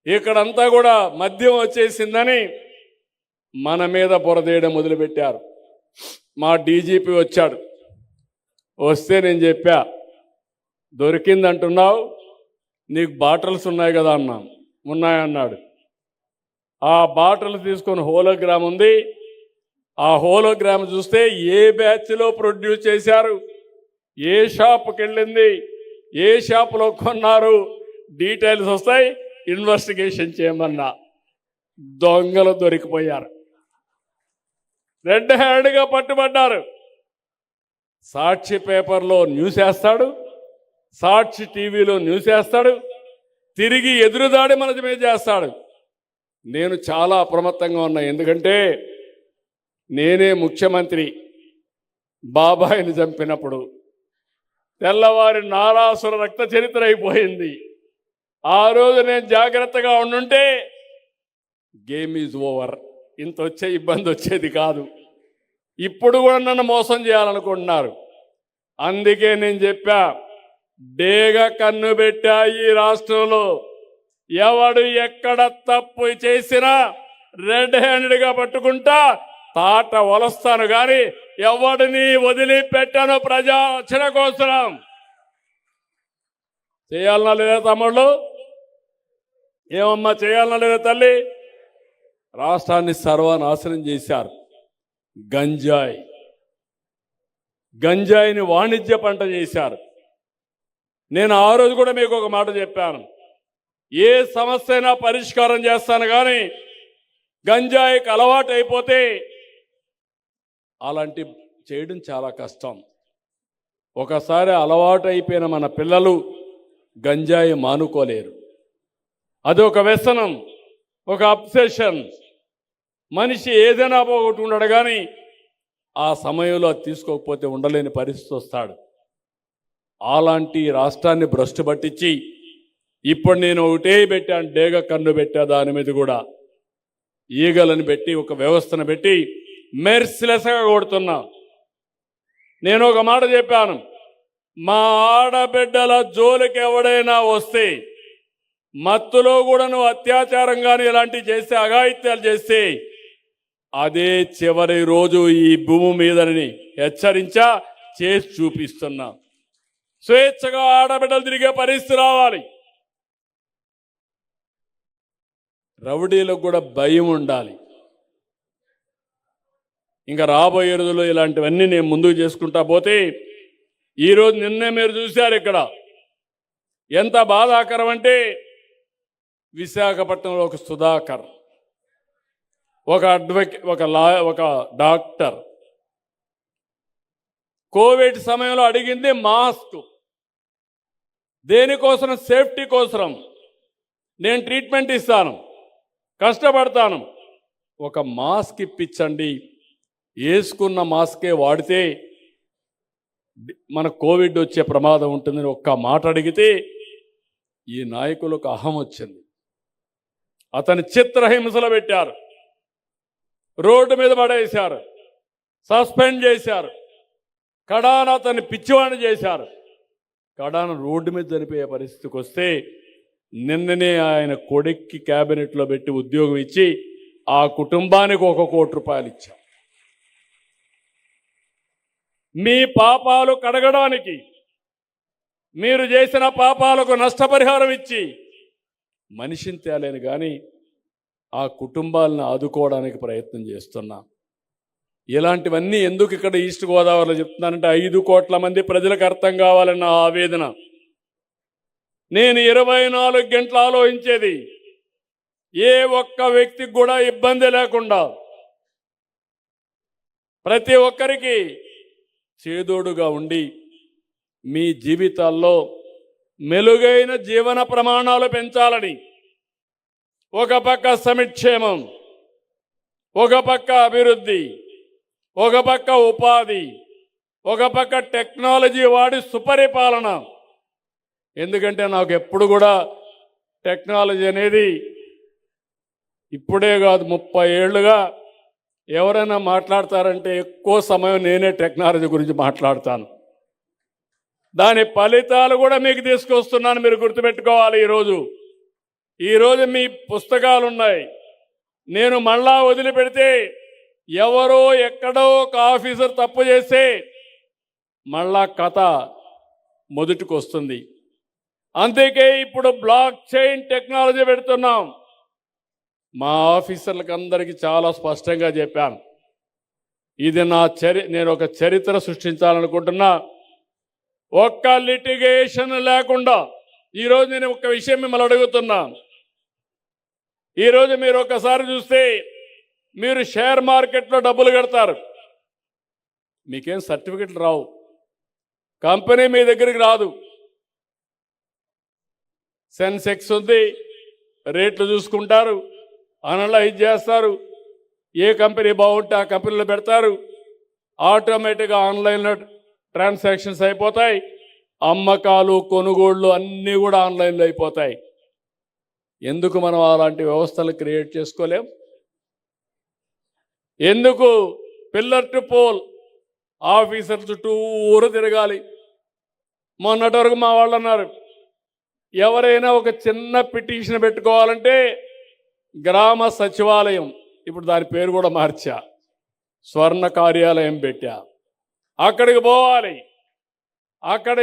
ఇక్కడంతా కూడా మద్యం వచ్చేసిందని మన మీద బురదేయడం మొదలుపెట్టారు. మా డీజీపీ వచ్చాడు. వస్తే నేను చెప్పా, దొరికిందంటున్నావు, నీకు బాటిల్స్ ఉన్నాయి కదా అన్నా. ఉన్నాయన్నాడు. ఆ బాటిల్ తీసుకొని హోలోగ్రామ్ ఉంది. ఆ హోలోగ్రామ్ చూస్తే ఏ బ్యాచ్లో ప్రొడ్యూస్ చేశారు, ఏ షాప్కి వెళ్ళింది, ఏ షాపులో కొన్నారు, డీటెయిల్స్ వస్తాయి. ఇన్వెస్టిగేషన్ చేయమన్నా. దొంగలు దొరికిపోయారు, రెడ్ హ్యాండ్గా పట్టుబడ్డారు. సాక్షి పేపర్లో న్యూస్ వేస్తాడు, సాక్షి టీవీలో న్యూస్ వేస్తాడు, తిరిగి ఎదురుదాడి మన మీద చేస్తాడు. నేను చాలా అప్రమత్తంగా ఉన్నా. ఎందుకంటే నేనే ముఖ్యమంత్రి బాబాయిని చంపినప్పుడు తెల్లవారి నారాసుర రక్త చరిత్ర అయిపోయింది. ఆ రోజు నేను జాగ్రత్తగా ఉండుంటే గేమ్ ఈజ్ ఓవర్, ఇంత వచ్చే ఇబ్బంది వచ్చేది కాదు. ఇప్పుడు కూడా నన్ను మోసం చేయాలనుకుంటున్నారు. అందుకే నేను చెప్పా, డేగ కన్ను పెట్టా ఈ రాష్ట్రంలో. ఎవడు ఎక్కడ తప్పు చేసినా రెడ్ హ్యాండెడ్గా పట్టుకుంటా, తాట వలస్తాను కానీ ఎవడిని వదిలిపెట్టాను. ప్రజా రక్షణ కోసం చేయాలన్నా లేదా తమ్ముళ్ళు? ఏమమ్మా చేయాలన్నా లేదా తల్లి? రాష్ట్రాన్ని సర్వనాశనం చేశారు. గంజాయిని వాణిజ్య పంట చేశారు. నేను ఆ రోజు కూడా మీకు ఒక మాట చెప్పాను, ఏ సమస్య అయినా పరిష్కారం చేస్తాను కానీ గంజాయికి అలవాటు అయిపోతే అలాంటి చేయడం చాలా కష్టం. ఒకసారి అలవాటు అయిపోయిన మన పిల్లలు గంజాయి మానుకోలేరు. అది ఒక వ్యసనం, ఒక అబ్సెషన్. మనిషి ఏదైనా ఒకటి ఉండడు, కానీ ఆ సమయంలో అది తీసుకోకపోతే ఉండలేని పరిస్థితి వస్తాడు. అలాంటి రాష్ట్రాన్ని భ్రష్టు పట్టించి ఇప్పుడు నేను ఒకటే పెట్టాను, డేగ కన్ను పెట్టా, దాని మీద కూడా ఈగలను పెట్టి ఒక వ్యవస్థను పెట్టి మెర్సిలెస్గా కొడుతున్నా. నేను ఒక మాట చెప్పాను, మా ఆడబిడ్డల జోలికి ఎవడైనా వస్తే, మత్తులో కూడా నువ్వు అత్యాచారం కానీ ఇలాంటివి చేస్తే, అఘాయిత్యాలు చేస్తే, అదే చివరి రోజు ఈ భూమి మీదని హెచ్చరించా, చేసి చూపిస్తున్నా. స్వేచ్ఛగా ఆడబిడ్డలు తిరిగే పరిస్థితి రావాలి. రౌడీలకు కూడా భయం ఉండాలి. ఇంకా రాబోయే రోజుల్లో ఇలాంటివన్నీ నేను ముందుకు చేసుకుంటా పోతే, ఈరోజు నిన్నే మీరు చూశారు ఇక్కడ ఎంత బాధాకరం అంటే, విశాఖపట్నంలో ఒక సుధాకర్, ఒక అడ్వకేట్, ఒక డాక్టర్ కోవిడ్ సమయంలో అడిగింది మాస్క్. దేనికోసం? సేఫ్టీ కోసం. నేను ట్రీట్మెంట్ ఇస్తాను, కష్టపడతాను, ఒక మాస్క్ ఇప్పించండి, వేసుకున్న మాస్కే వాడితే మన కోవిడ్ వచ్చే ప్రమాదం ఉంటుందని ఒక్క మాట అడిగితే ఈ నాయకులకు అహం వచ్చింది. అతని చిత్రహింసలు పెట్టారు, రోడ్డు మీద పడేశారు, సస్పెండ్ చేశారు, కడాన అతన్ని పిచ్చివాణి చేశారు. కడాన రోడ్డు మీద చనిపోయే పరిస్థితికి వస్తే నిన్ననే ఆయన కొడుక్కి క్యాబినెట్లో పెట్టి ఉద్యోగం ఇచ్చి ఆ కుటుంబానికి 1 కోటి రూపాయలు ఇచ్చాం. మీ పాపాలు కడగడానికి, మీరు చేసిన పాపాలకు నష్టపరిహారం ఇచ్చి మనిషిని తేలేను, కానీ ఆ కుటుంబాలను ఆదుకోవడానికి ప్రయత్నం చేస్తున్నా. ఇలాంటివన్నీ ఎందుకు ఇక్కడ ఈస్ట్ గోదావరిలో చెప్తున్నానంటే, 5 కోట్ల మంది ప్రజలకు అర్థం కావాలన్న ఆవేదన. నేను 24 గంటలు ఆలోచించేది, ఏ ఒక్క వ్యక్తికి కూడా ఇబ్బంది లేకుండా ప్రతి ఒక్కరికి చేదోడుగా ఉండి మీ జీవితాల్లో మెలుగైన జీవన ప్రమాణాలు పెంచాలని, ఒక పక్క సంక్షేమం, ఒక పక్క అభివృద్ధి, ఒక పక్క ఉపాధి, ఒక పక్క టెక్నాలజీ వాడి సుపరిపాలన. ఎందుకంటే నాకు ఎప్పుడు కూడా టెక్నాలజీ అనేది ఇప్పుడే కాదు, 30 ఏళ్ళుగా ఎవరైనా మాట్లాడతారంటే ఎక్కువ సమయం నేనే టెక్నాలజీ గురించి మాట్లాడతాను. దాని ఫలితాలు కూడా మీకు తీసుకొస్తున్నాను, మీరు గుర్తుపెట్టుకోవాలి. ఈరోజు మీ పుస్తకాలు ఉన్నాయి. నేను మళ్ళా వదిలిపెడితే ఎవరో ఎక్కడో ఒక ఆఫీసర్ తప్పు చేస్తే మళ్ళా కథ మొదటికి వస్తుంది. అందుకే ఇప్పుడు బ్లాక్ చైన్ టెక్నాలజీ పెడుతున్నాం. మా ఆఫీసర్లకు అందరికీ చాలా స్పష్టంగా చెప్పాను, ఇది నేను ఒక చరిత్ర సృష్టించాలనుకుంటున్నా. ఒక్క లిటిగేషన్ లేకుండా. ఈరోజు నేను ఒక విషయం మిమ్మల్ని అడుగుతున్నా. ఈరోజు మీరు ఒకసారి చూస్తే, మీరు షేర్ మార్కెట్లో డబ్బులు కడతారు, మీకేం సర్టిఫికెట్లు రావు, కంపెనీ మీ దగ్గరికి రాదు. సెన్సెక్స్ ఉంది, రేట్లు చూసుకుంటారు, అనలైజ్ చేస్తారు, ఏ కంపెనీ బాగుంటే ఆ కంపెనీలో పెడతారు, ఆటోమేటిక్గా ఆన్లైన్లో ట్రాన్సాక్షన్స్ అయిపోతాయి, అమ్మకాలు కొనుగోళ్లు అన్నీ కూడా ఆన్లైన్లో అయిపోతాయి. ఎందుకు మనం అలాంటి వ్యవస్థలు క్రియేట్ చేసుకోలేం? ఎందుకు పిల్లర్ టు పోల్ ఆఫీసర్ చుట్టూరు తిరగాలి? మొన్నటి వరకు మా వాళ్ళు అన్నారు, ఎవరైనా ఒక చిన్న పిటిషన్ పెట్టుకోవాలంటే గ్రామ సచివాలయం, ఇప్పుడు దాని పేరు కూడా మార్చా, స్వర్ణ కార్యాలయం పెట్టా, అక్కడికి పోవాలి. అక్కడ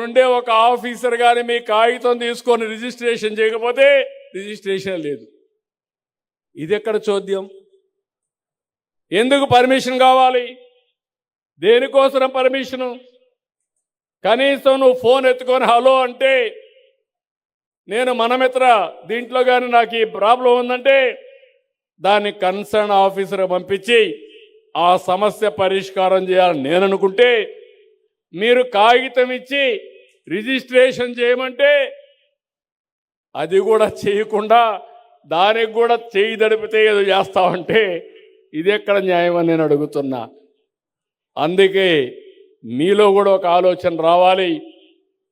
ఉండే ఒక ఆఫీసర్ కానీ మీ కాగితం తీసుకొని రిజిస్ట్రేషన్ చేయకపోతే రిజిస్ట్రేషన్ లేదు. ఇది ఎక్కడ చోద్యం? ఎందుకు పర్మిషన్ కావాలి? దేనికోసం పర్మిషను? కనీసం నువ్వు ఫోన్ ఎత్తుకొని హలో అంటే, నేను మనమిత్ర దీంట్లో కానీ నాకు ఈ ప్రాబ్లం ఉందంటే దాన్ని కన్సర్న్ ఆఫీసర్ పంపించి ఆ సమస్య పరిష్కారం చేయాలని నేను అనుకుంటే, మీరు కాగితం ఇచ్చి రిజిస్ట్రేషన్ చేయమంటే అది కూడా చేయకుండా దానికి కూడా చేయి దడిపితే ఏదో చేస్తామంటే ఇది ఎక్కడ న్యాయం అని నేను అడుగుతున్నా. అందుకే మీలో కూడా ఒక ఆలోచన రావాలి.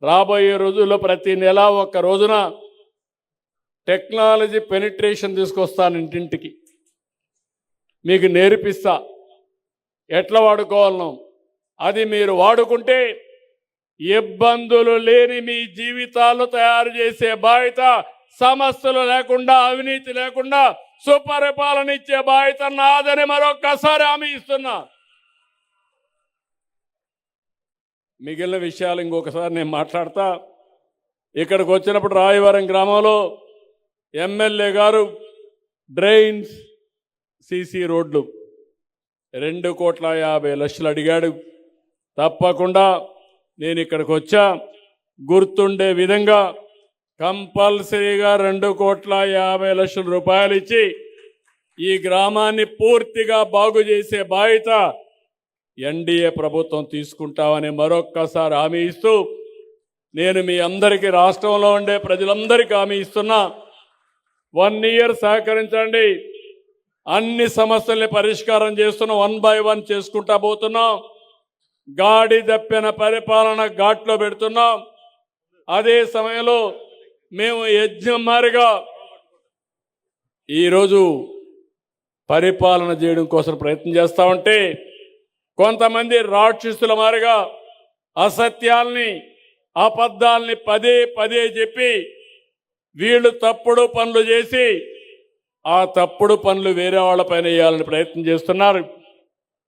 రాబోయే రోజుల్లో ప్రతి నెల ఒక్క రోజున టెక్నాలజీ పెనిట్రేషన్ తీసుకొస్తాను ఇంటింటికి. మీకు నేర్పిస్తా ఎట్లా వాడుకోవాలను. అది మీరు వాడుకుంటే ఇబ్బందులు లేని మీ జీవితాలు తయారు చేసే బాధ్యత, సమస్యలు లేకుండా, అవినీతి లేకుండా సుపరిపాలన ఇచ్చే బాధ్యత నాదని మరొక్కసారి హామీ ఇస్తున్నా. మిగిలిన విషయాలు ఇంకొకసారి నేను మాట్లాడతా. ఇక్కడికి వచ్చినప్పుడు రాయవరం గ్రామంలో ఎమ్మెల్యే గారు డ్రైన్స్, సీసీ రోడ్లు 2,50,00,000 అడిగాడు. తప్పకుండా నేను ఇక్కడికి వచ్చా. గుర్తుండే విధంగా కంపల్సరీగా 2,50,00,000 రూపాయలు ఇచ్చి ఈ గ్రామాన్ని పూర్తిగా బాగు చేసే బాధ్యత ఎన్డీఏ ప్రభుత్వం తీసుకుంటామని మరొక్కసారి హామీ ఇస్తూ, నేను మీ అందరికీ, రాష్ట్రంలో ఉండే ప్రజలందరికీ హామీ ఇస్తున్నా. 1 year సహకరించండి. అన్ని సమస్యల్ని పరిష్కారం చేస్తున్నాం. 1 by 1 చేసుకుంటా పోతున్నాం. గాడి దప్పిన పరిపాలన ఘాట్లో పెడుతున్నాం. అదే సమయంలో మేము యజ్ఞం మారిగా ఈరోజు పరిపాలన చేయడం కోసం ప్రయత్నం చేస్తా ఉంటే కొంతమంది రాక్షసుల మారిగా అసత్యాల్ని, అబద్ధాల్ని పదే పదే చెప్పి వీళ్ళు తప్పుడు పనులు చేసి ఆ తప్పుడు పనులు వేరే వాళ్ళపైన వేయాలని ప్రయత్నం చేస్తున్నారు.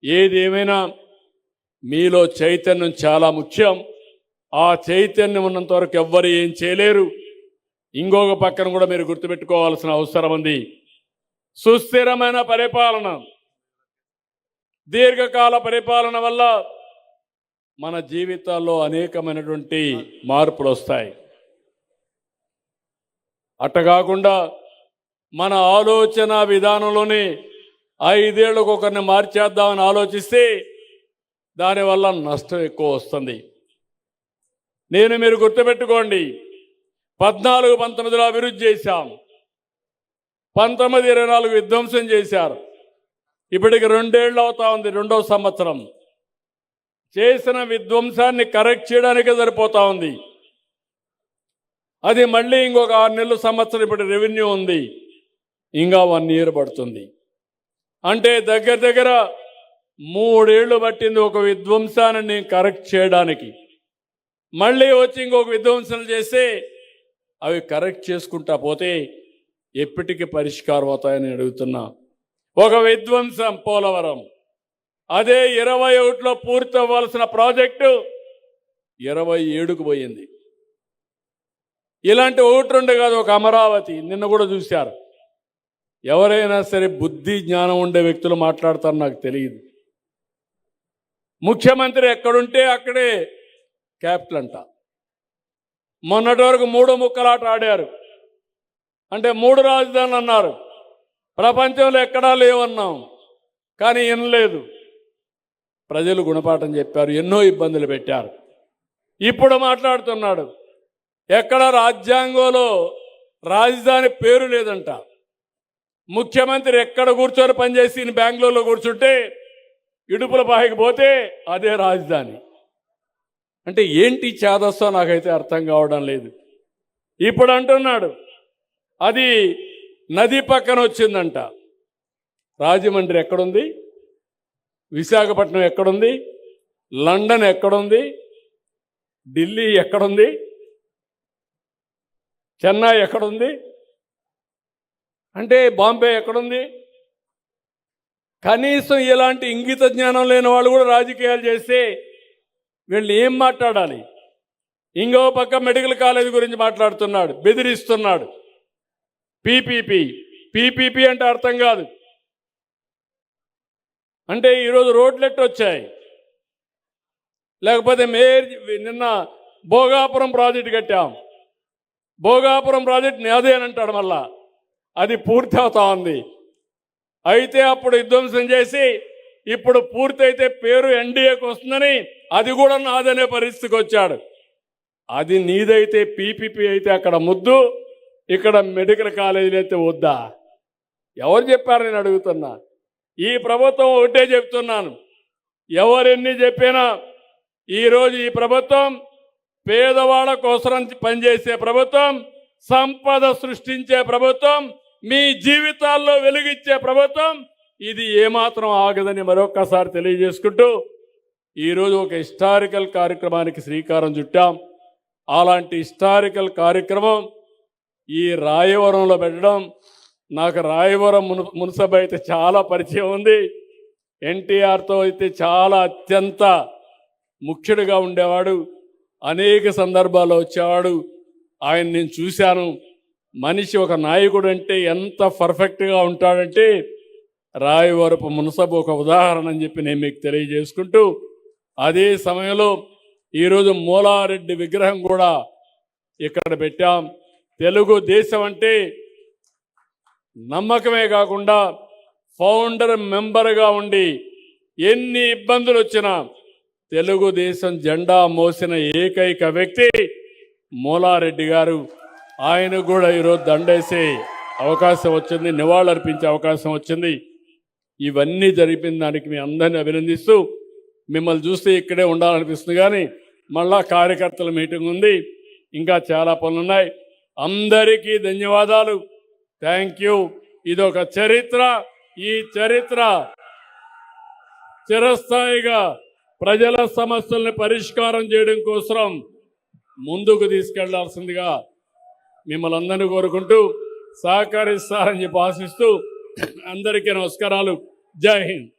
ఏది ఏమైనా మీలో చైతన్యం చాలా ముఖ్యం. ఆ చైతన్యం ఉన్నంత వరకు ఎవ్వరు ఏం చేయలేరు. ఇంకొక పక్కన కూడా మీరు గుర్తుపెట్టుకోవాల్సిన అవసరం ఉంది. సుస్థిరమైన పరిపాలన, దీర్ఘకాల పరిపాలన వల్ల మన జీవితాల్లో అనేకమైనటువంటి మార్పులు వస్తాయి. అట్టకాకుండా మన ఆలోచన విధానంలోనే 5 ఏళ్లకు ఒకరిని మార్చేద్దామని ఆలోచిస్తే దానివల్ల నష్టం ఎక్కువ వస్తుంది. మీరు గుర్తుపెట్టుకోండి, 14-19లో అభివృద్ధి చేశాం, 19-24 విధ్వంసం చేశారు. ఇప్పటికి 2 ఏళ్ళు అవుతా ఉంది, 2వ సంవత్సరం. చేసిన విధ్వంసాన్ని కరెక్ట్ చేయడానికే సరిపోతా ఉంది. అది మళ్ళీ ఇంకొక 6 నెలల సంవత్సరం ఇప్పుడు రెవెన్యూ ఉంది, ఇంకా 1 year పడుతుంది. అంటే దగ్గర దగ్గర 3 ఏళ్ళు పట్టింది ఒక విధ్వంసాన్ని నేను కరెక్ట్ చేయడానికి. మళ్ళీ వచ్చి ఇంకొక విధ్వంసం చేస్తే అవి కరెక్ట్ చేసుకుంటా పోతే ఎప్పటికీ పరిష్కారం అవుతాయని అడుగుతున్నా. ఒక విధ్వంసం పోలవరం, అదే 21లో పూర్తి అవ్వాల్సిన ప్రాజెక్టు 27కు పోయింది. ఇలాంటి 1-2 కాదు, ఒక అమరావతి నిన్న కూడా చూశారు. ఎవరైనా సరే బుద్ధి జ్ఞానం ఉండే వ్యక్తులు మాట్లాడతారు నాకు తెలియదు. ముఖ్యమంత్రి ఎక్కడుంటే అక్కడే క్యాపిటల్ అంట. మొన్నటి వరకు 3 ముక్కలాట ఆడారు. అంటే 3 రాజధానులు అన్నారు. ప్రపంచంలో ఎక్కడా లేవన్నాం, కానీ వినలేదు. ప్రజలు గుణపాఠం చెప్పారు, ఎన్నో ఇబ్బందులు పెట్టారు. ఇప్పుడు మాట్లాడుతున్నాడు, ఎక్కడ రాజ్యాంగంలో రాజధాని పేరు లేదంట. ముఖ్యమంత్రి ఎక్కడ కూర్చొని పనిచేసి బెంగళూరులో కూర్చుంటే ఇడుపుల పాయకి పోతే అదే రాజధాని. అంటే ఏంటి చేదస్తో నాకైతే అర్థం కావడం లేదు. ఇప్పుడు అంటున్నాడు అది నది పక్కన వచ్చిందంట. రాజమండ్రి ఎక్కడుంది? విశాఖపట్నం ఎక్కడుంది? లండన్ ఎక్కడుంది? ఢిల్లీ ఎక్కడుంది? చెన్నై ఎక్కడుంది? అంటే బాంబే ఎక్కడుంది? కనీసం ఇలాంటి ఇంగిత జ్ఞానం లేని వాళ్ళు కూడా రాజకీయాలు చేస్తే వీళ్ళు ఏం మాట్లాడాలి? ఇంకో పక్క మెడికల్ కాలేజ్ గురించి మాట్లాడుతున్నాడు, బెదిరిస్తున్నాడు. పీపీపీ అంటే అర్థం కాదు. అంటే ఈరోజు రోడ్లెట్ వచ్చాయి, లేకపోతే నిన్న భోగాపురం ప్రాజెక్టు కట్టాం, భోగాపురం ప్రాజెక్టు నాదే అని అంటాడు. మళ్ళా అది పూర్తి అవుతా ఉంది. అయితే అప్పుడు విధ్వంసం చేసి ఇప్పుడు పూర్తయితే పేరు ఎన్డీఏకి వస్తుందని అది కూడా నాదనే పరిస్థితికి వచ్చాడు. అది నీదైతే పీపీపీ అయితే అక్కడ ముద్దు, ఇక్కడ మెడికల్ కాలేజీలు అయితే వద్దా? ఎవరు చెప్పారు నేను అడుగుతున్నా. ఈ ప్రభుత్వం ఒకటే చెప్తున్నాను, ఎవరెన్ని చెప్పినా ఈరోజు ఈ ప్రభుత్వం పేదవాళ్ళ కోసం పనిచేసే ప్రభుత్వం, సంపద సృష్టించే ప్రభుత్వం, మీ జీవితాల్లో వెలుగిచ్చే ప్రభుత్వం. ఇది ఏమాత్రం ఆగదని మరొక్కసారి తెలియజేసుకుంటూ ఈరోజు ఒక హిస్టారికల్ కార్యక్రమానికి శ్రీకారం చుట్టాం. అలాంటి హిస్టారికల్ కార్యక్రమం ఈ రాయవరంలో పెట్టడం. నాకు రాయవరం మున్సబ్ అయితే చాలా పరిచయం ఉంది. ఎన్టీఆర్తో అయితే చాలా అత్యంత ముఖ్యుడిగా ఉండేవాడు. అనేక సందర్భాల్లో వచ్చేవాడు. ఆయన నేను చూశాను. మనిషి ఒక నాయకుడు అంటే ఎంత పర్ఫెక్ట్గా ఉంటాడంటే రాయవరపు మున్సబ్ ఒక ఉదాహరణ అని చెప్పి నేను మీకు తెలియజేసుకుంటూ, అదే సమయంలో ఈరోజు మూలారెడ్డి విగ్రహం కూడా ఇక్కడ పెట్టాం. తెలుగు దేశం అంటే నమ్మకమే కాకుండా ఫౌండర్ మెంబర్గా ఉండి ఎన్ని ఇబ్బందులు వచ్చినా తెలుగుదేశం జెండా మోసిన ఏకైక వ్యక్తి మూలారెడ్డి గారు. ఆయన కూడా ఈరోజు దండేసే అవకాశం వచ్చింది, నివాళులర్పించే అవకాశం వచ్చింది. ఇవన్నీ జరిపిన దానికి మీ అందరినీ అభినందిస్తూ, మిమ్మల్ని చూస్తే ఇక్కడే ఉండాలనిపిస్తుంది కానీ మళ్ళా కార్యకర్తల మీటింగ్ ఉంది, ఇంకా చాలా పనులున్నాయి. అందరికీ ధన్యవాదాలు. Thank you. ఇదొక చరిత్ర. ఈ చరిత్ర చిరస్థాయిగా ప్రజల సమస్యల్ని పరిష్కారం చేయడం కోసం ముందుకు తీసుకెళ్లాల్సిందిగా మిమ్మల్ని అందరినీ కోరుకుంటూ సహకరిస్తారని చెప్పి ఆశిస్తూ అందరికీ నమస్కారాలు. జై హింద్.